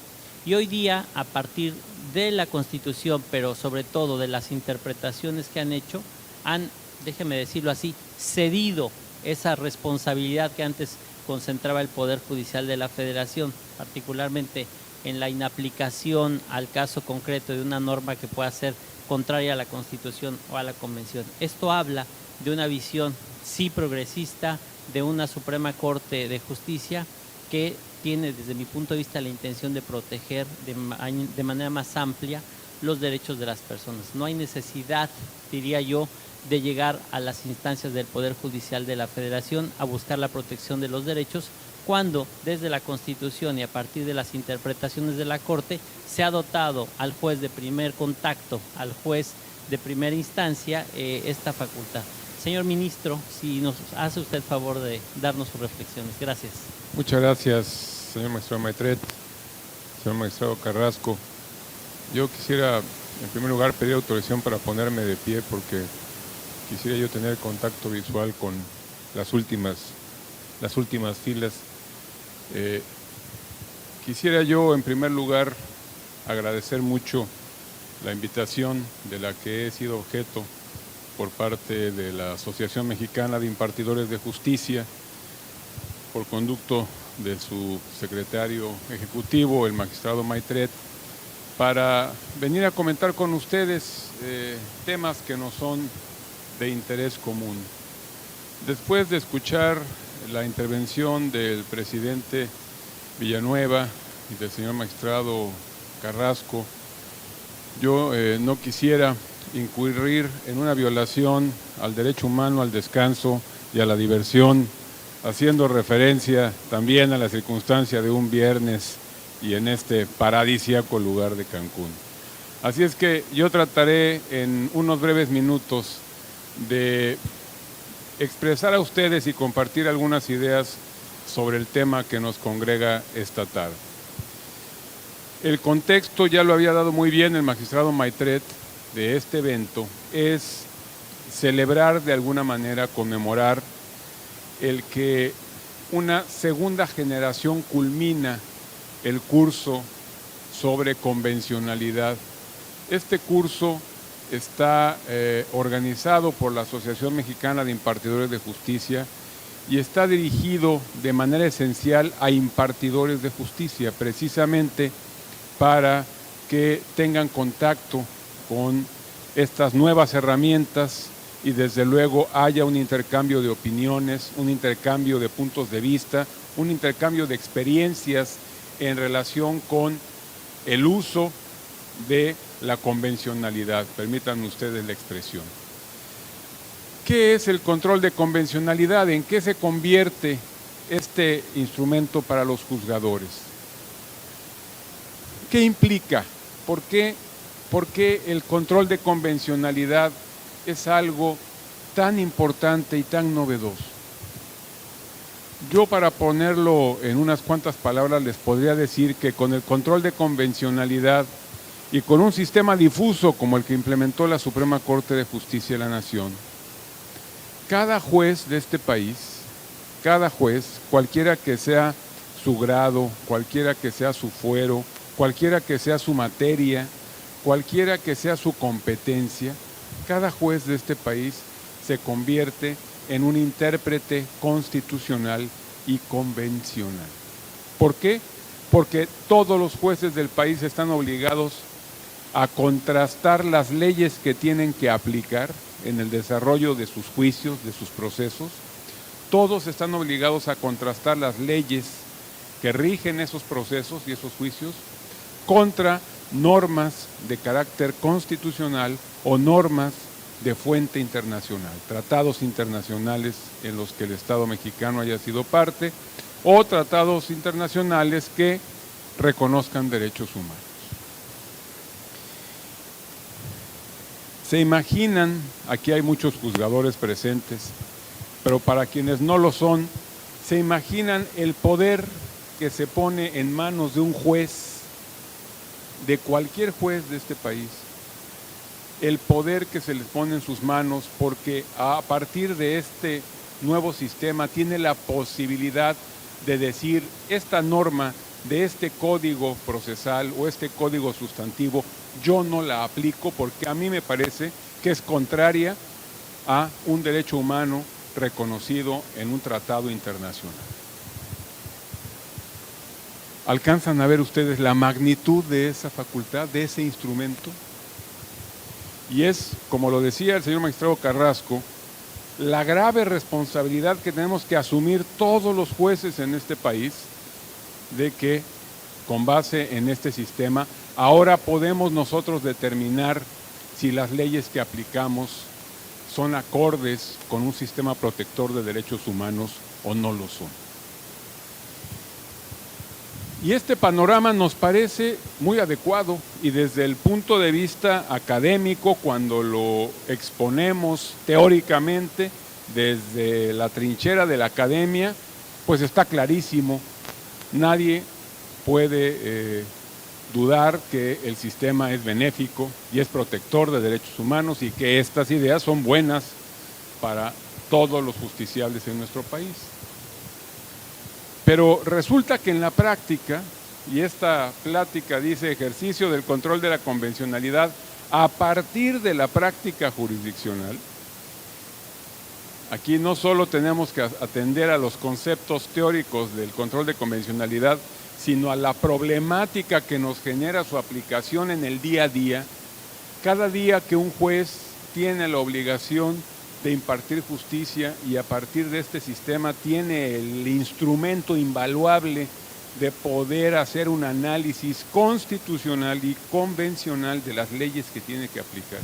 Y hoy día, a partir de la Constitución, pero sobre todo de las interpretaciones que han hecho, han, déjeme decirlo así, cedido esa responsabilidad que antes concentraba el Poder Judicial de la Federación, particularmente en la inaplicación al caso concreto de una norma que pueda ser contraria a la Constitución o a la Convención. Esto habla de una visión sí progresista de una Suprema Corte de Justicia que tiene desde mi punto de vista la intención de proteger de manera más amplia los derechos de las personas. No hay necesidad, diría yo, de llegar a las instancias del Poder Judicial de la Federación a buscar la protección de los derechos, cuando desde la Constitución y a partir de las interpretaciones de la Corte se ha dotado al juez de primer contacto, al juez de primera instancia, esta facultad. Señor ministro, si nos hace usted favor de darnos sus reflexiones. Gracias. Muchas gracias, señor magistrado Maitret, señor magistrado Carrasco. Yo quisiera, en primer lugar, pedir autorización para ponerme de pie porque quisiera yo tener contacto visual con las últimas filas. Quisiera yo, en primer lugar, agradecer mucho la invitación de la que he sido objeto por parte de la Asociación Mexicana de Impartidores de Justicia, por conducto de su secretario ejecutivo, el magistrado Maitret, para venir a comentar con ustedes temas que nos son de interés común. Después de escuchar la intervención del presidente Villanueva y del señor magistrado Carrasco, yo no quisiera incurrir en una violación al derecho humano al descanso y a la diversión, haciendo referencia también a la circunstancia de un viernes y en este paradisíaco lugar de Cancún. Así es que yo trataré en unos breves minutos de expresar a ustedes y compartir algunas ideas sobre el tema que nos congrega esta tarde. El contexto ya lo había dado muy bien el magistrado Maitret de este evento, es celebrar de alguna manera, conmemorar el que una segunda generación culmina el curso sobre convencionalidad. Este curso está organizado por la Asociación Mexicana de Impartidores de Justicia y está dirigido de manera esencial a impartidores de justicia, precisamente para que tengan contacto con estas nuevas herramientas y desde luego haya un intercambio de opiniones, un intercambio de puntos de vista, un intercambio de experiencias en relación con el uso de la convencionalidad. Permítanme ustedes la expresión. ¿Qué es el control de convencionalidad? ¿En qué se convierte este instrumento para los juzgadores? ¿Qué implica? ¿Por qué el control de convencionalidad es algo tan importante y tan novedoso? Yo, para ponerlo en unas cuantas palabras, les podría decir que con el control de convencionalidad y con un sistema difuso como el que implementó la Suprema Corte de Justicia de la Nación, cada juez de este país, cada juez, cualquiera que sea su grado, cualquiera que sea su fuero, cualquiera que sea su materia, cualquiera que sea su competencia, cada juez de este país se convierte en un intérprete constitucional y convencional. ¿Por qué? Porque todos los jueces del país están obligados a contrastar las leyes que tienen que aplicar en el desarrollo de sus juicios, de sus procesos. Todos están obligados a contrastar las leyes que rigen esos procesos y esos juicios contra normas de carácter constitucional o normas de fuente internacional, tratados internacionales en los que el Estado mexicano haya sido parte o tratados internacionales que reconozcan derechos humanos. Se imaginan, aquí hay muchos juzgadores presentes, pero para quienes no lo son, se imaginan el poder que se pone en manos de un juez, de cualquier juez de este país, el poder que se les pone en sus manos, porque a partir de este nuevo sistema tiene la posibilidad de decir: esta norma de este código procesal o este código sustantivo, yo no la aplico porque a mí me parece que es contraria a un derecho humano reconocido en un tratado internacional. ¿Alcanzan a ver ustedes la magnitud de esa facultad, de ese instrumento? Y es, como lo decía el señor magistrado Carrasco, la grave responsabilidad que tenemos que asumir todos los jueces en este país de que, con base en este sistema, ahora podemos nosotros determinar si las leyes que aplicamos son acordes con un sistema protector de derechos humanos o no lo son. Y este panorama nos parece muy adecuado y desde el punto de vista académico, cuando lo exponemos teóricamente desde la trinchera de la academia, pues está clarísimo. Nadie puede dudar que el sistema es benéfico y es protector de derechos humanos y que estas ideas son buenas para todos los justiciables en nuestro país. Pero resulta que en la práctica, y esta plática dice ejercicio del control de la convencionalidad a partir de la práctica jurisdiccional, aquí no solo tenemos que atender a los conceptos teóricos del control de convencionalidad, sino a la problemática que nos genera su aplicación en el día a día. Cada día que un juez tiene la obligación de impartir justicia y a partir de este sistema tiene el instrumento invaluable de poder hacer un análisis constitucional y convencional de las leyes que tiene que aplicar.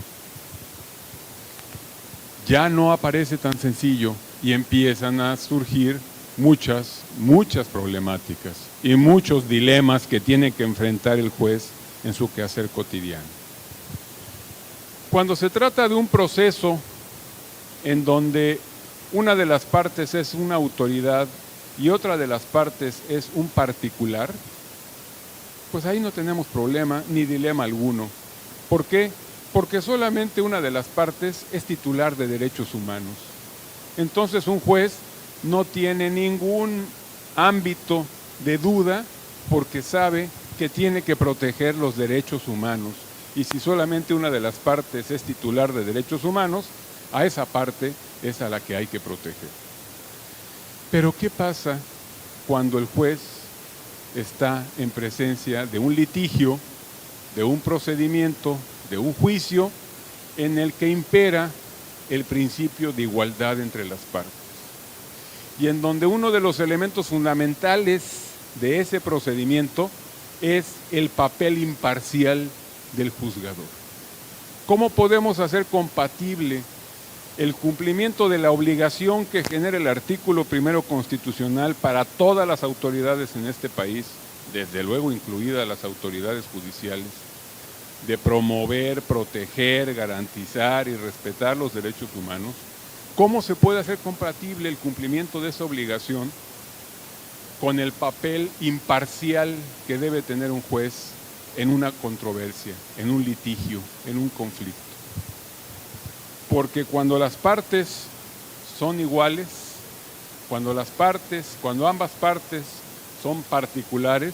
Ya no aparece tan sencillo y empiezan a surgir muchas problemáticas y muchos dilemas que tiene que enfrentar el juez en su quehacer cotidiano. Cuando se trata de un proceso en donde una de las partes es una autoridad y otra de las partes es un particular, pues ahí no tenemos problema ni dilema alguno. ¿Por qué? Porque solamente una de las partes es titular de derechos humanos. Entonces un juez no tiene ningún ámbito de duda porque sabe que tiene que proteger los derechos humanos. Y si solamente una de las partes es titular de derechos humanos, a esa parte es a la que hay que proteger. Pero ¿qué pasa cuando el juez está en presencia de un litigio, de un procedimiento, de un juicio en el que impera el principio de igualdad entre las partes? Y en donde uno de los elementos fundamentales de ese procedimiento es el papel imparcial del juzgador. ¿Cómo podemos hacer compatible el cumplimiento de la obligación que genera el artículo 1 constitucional para todas las autoridades en este país, desde luego incluidas las autoridades judiciales, de promover, proteger, garantizar y respetar los derechos humanos? ¿Cómo se puede hacer compatible el cumplimiento de esa obligación con el papel imparcial que debe tener un juez en una controversia, en un litigio, en un conflicto? Porque cuando las partes son iguales, cuando ambas partes son particulares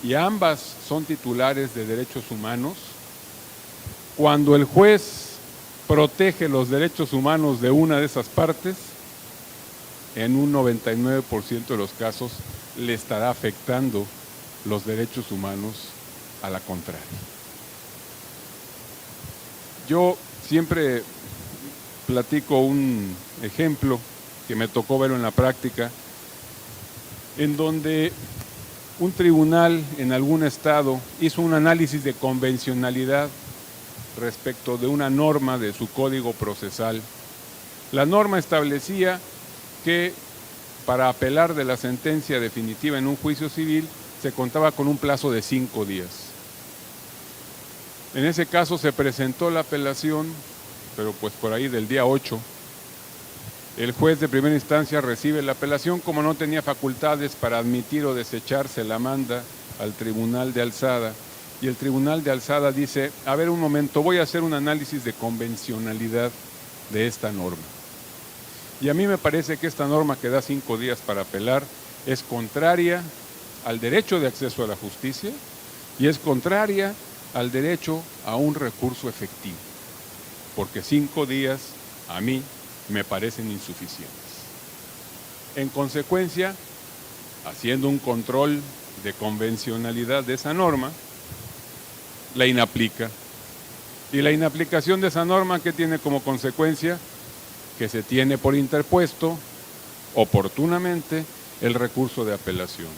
y ambas son titulares de derechos humanos, cuando el juez protege los derechos humanos de una de esas partes, en un 99% de los casos le estará afectando los derechos humanos a la contraria. Yo siempre platico un ejemplo que me tocó verlo en la práctica, en donde un tribunal en algún estado hizo un análisis de convencionalidad respecto de una norma de su código procesal. La norma establecía que para apelar de la sentencia definitiva en un juicio civil se contaba con un plazo de 5 días. En ese caso se presentó la apelación, pero pues por ahí del día 8, el juez de primera instancia recibe la apelación, como no tenía facultades para admitir o desechar, se la manda al tribunal de alzada. Y el tribunal de alzada dice, a ver un momento, voy a hacer un análisis de convencionalidad de esta norma. Y a mí me parece que esta norma que da 5 días para apelar es contraria al derecho de acceso a la justicia y es contraria al derecho a un recurso efectivo, porque 5 días a mí me parecen insuficientes. En consecuencia, haciendo un control de convencionalidad de esa norma, la inaplica. Y la inaplicación de esa norma, ¿qué tiene como consecuencia? Que se tiene por interpuesto, oportunamente, el recurso de apelación.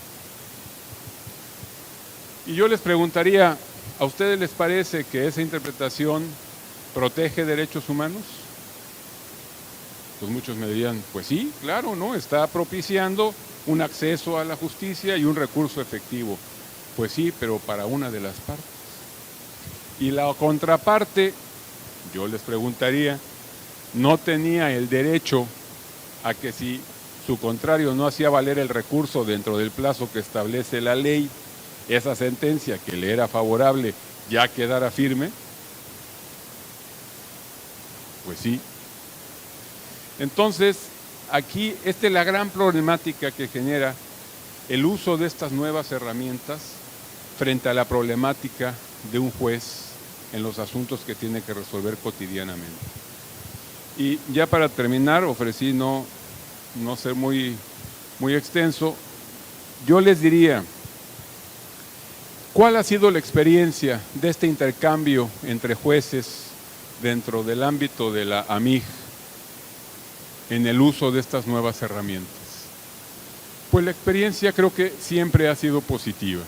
Y yo les preguntaría, ¿a ustedes les parece que esa interpretación protege derechos humanos? Pues muchos me dirían, pues sí, claro, ¿no? Está propiciando un acceso a la justicia y un recurso efectivo. Pues sí, pero para una de las partes. Y la contraparte, yo les preguntaría, ¿no tenía el derecho a que si su contrario no hacía valer el recurso dentro del plazo que establece la ley, esa sentencia que le era favorable ya quedara firme? Pues sí. Entonces, aquí esta es la gran problemática que genera el uso de estas nuevas herramientas frente a la problemática de un juez en los asuntos que tiene que resolver cotidianamente. Y ya para terminar, ofrecí no ser muy extenso, yo les diría, ¿cuál ha sido la experiencia de este intercambio entre jueces dentro del ámbito de la AMIJ en el uso de estas nuevas herramientas? Pues la experiencia creo que siempre ha sido positiva,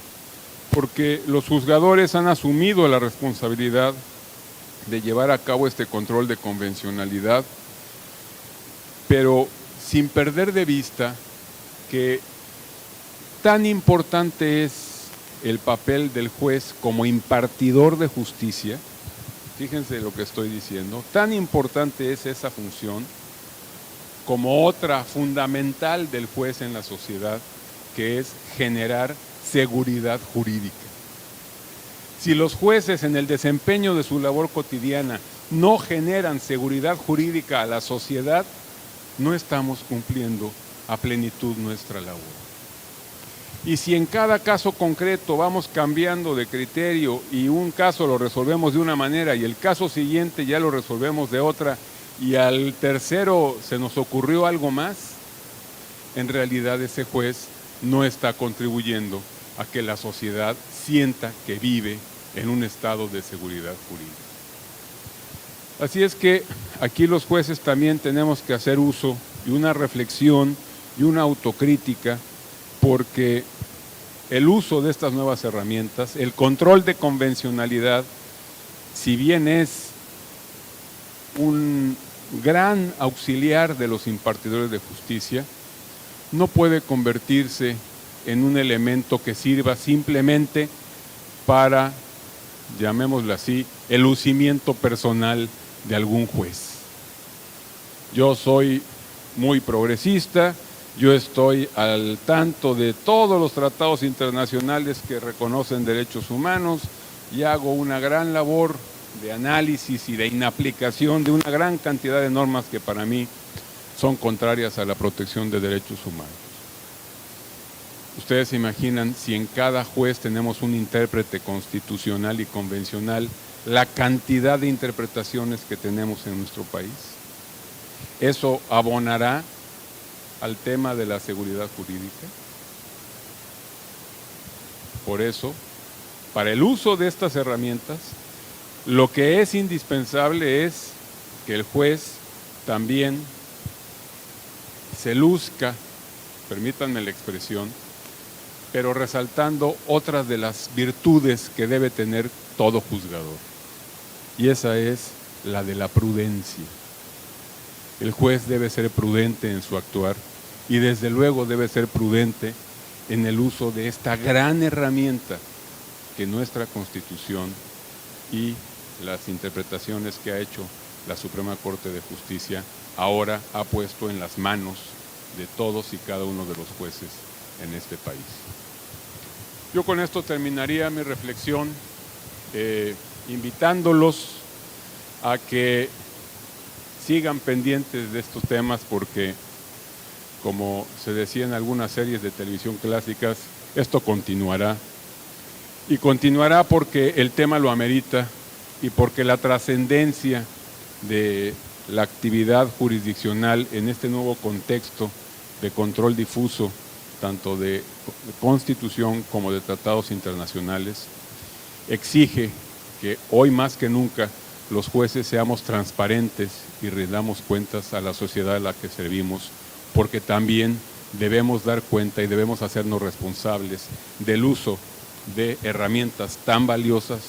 porque los juzgadores han asumido la responsabilidad de llevar a cabo este control de convencionalidad, pero sin perder de vista que tan importante es el papel del juez como impartidor de justicia. Fíjense lo que estoy diciendo, tan importante es esa función como otra fundamental del juez en la sociedad, que es generar seguridad jurídica. Si los jueces en el desempeño de su labor cotidiana no generan seguridad jurídica a la sociedad, no estamos cumpliendo a plenitud nuestra labor. Y si en cada caso concreto vamos cambiando de criterio y un caso lo resolvemos de una manera y el caso siguiente ya lo resolvemos de otra y al tercero se nos ocurrió algo más, en realidad ese juez no está contribuyendo a que la sociedad sienta que vive en un estado de seguridad jurídica. Así es que aquí los jueces también tenemos que hacer uso de una reflexión y una autocrítica, porque el uso de estas nuevas herramientas, el control de convencionalidad, si bien es un gran auxiliar de los impartidores de justicia, no puede convertirse en un elemento que sirva simplemente para, llamémoslo así, el lucimiento personal de algún juez. Yo soy muy progresista, yo estoy al tanto de todos los tratados internacionales que reconocen derechos humanos y hago una gran labor de análisis y de inaplicación de una gran cantidad de normas que para mí son contrarias a la protección de derechos humanos. Ustedes se imaginan si en cada juez tenemos un intérprete constitucional y convencional, la cantidad de interpretaciones que tenemos en nuestro país. ¿Eso abonará al tema de la seguridad jurídica? Por eso, para el uso de estas herramientas, lo que es indispensable es que el juez también se luzca, permítanme la expresión, pero resaltando otras de las virtudes que debe tener todo juzgador. Y esa es la de la prudencia. El juez debe ser prudente en su actuar y desde luego debe ser prudente en el uso de esta gran herramienta que nuestra Constitución y las interpretaciones que ha hecho la Suprema Corte de Justicia ahora ha puesto en las manos de todos y cada uno de los jueces en este país. Yo con esto terminaría mi reflexión, invitándolos a que sigan pendientes de estos temas porque, como se decía en algunas series de televisión clásicas, Esto continuará. Y continuará porque el tema lo amerita y porque la trascendencia de la actividad jurisdiccional en este nuevo contexto de control difuso, tanto de Constitución como de tratados internacionales, exige que hoy más que nunca los jueces seamos transparentes y rindamos cuentas a la sociedad a la que servimos, porque también debemos dar cuenta y debemos hacernos responsables del uso de herramientas tan valiosas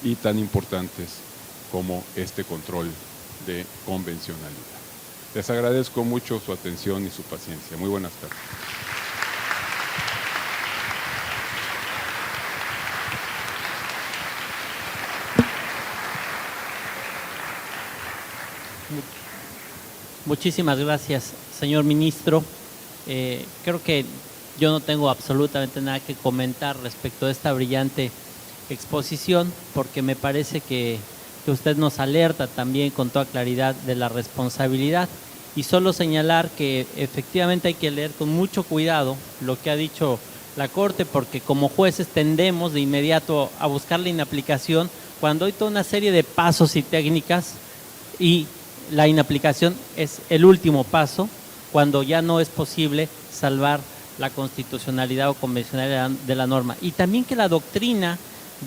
y tan importantes como este control de convencionalidad. Les agradezco mucho su atención y su paciencia. Muy buenas tardes. Muchísimas gracias, señor ministro. Creo que yo no tengo absolutamente nada que comentar respecto a esta brillante exposición, porque me parece que usted nos alerta también con toda claridad de la responsabilidad, y solo señalar que efectivamente hay que leer con mucho cuidado lo que ha dicho la Corte, porque como jueces tendemos de inmediato a buscar la inaplicación cuando hay toda una serie de pasos y técnicas, y la inaplicación es el último paso cuando ya no es posible salvar la constitucionalidad o convencionalidad de la norma. Y también que la doctrina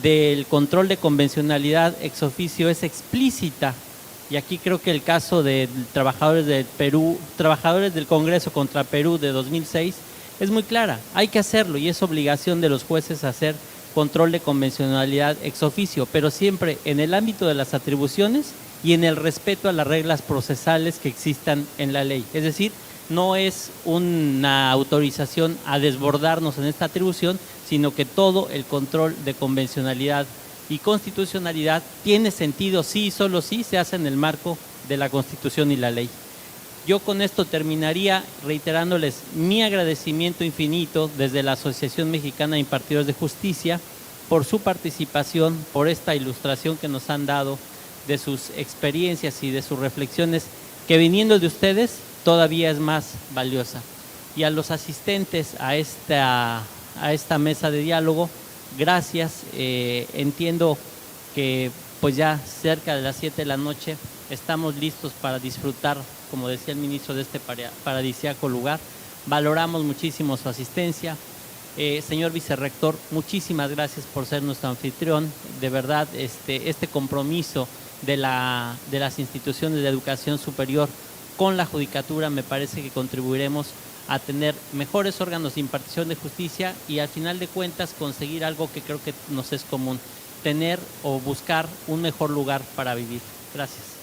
del control de convencionalidad ex oficio es explícita, y aquí creo que el caso de trabajadores del Perú, trabajadores del Congreso contra Perú de 2006 es muy clara. Hay que hacerlo y es obligación de los jueces hacer control de convencionalidad ex oficio, pero siempre en el ámbito de las atribuciones y en el respeto a las reglas procesales que existan en la ley. Es decir, no es una autorización a desbordarnos en esta atribución, sino que todo el control de convencionalidad y constitucionalidad tiene sentido sí y solo sí se hace en el marco de la Constitución y la ley. Yo con esto terminaría reiterándoles mi agradecimiento infinito desde la Asociación Mexicana de Impartidores de Justicia por su participación, por esta ilustración que nos han dado de sus experiencias y de sus reflexiones, que viniendo de ustedes todavía es más valiosa. Y a los asistentes a esta mesa de diálogo, gracias. Entiendo que pues ya cerca de las 7 de la noche estamos listos para disfrutar, como decía el ministro, de este paradisíaco lugar. Valoramos muchísimo su asistencia. Señor vicerrector, muchísimas gracias por ser nuestro anfitrión. De verdad, este compromiso de las instituciones de educación superior con la judicatura, me parece que contribuiremos a tener mejores órganos de impartición de justicia y al final de cuentas conseguir algo que creo que nos es común, tener o buscar un mejor lugar para vivir. Gracias.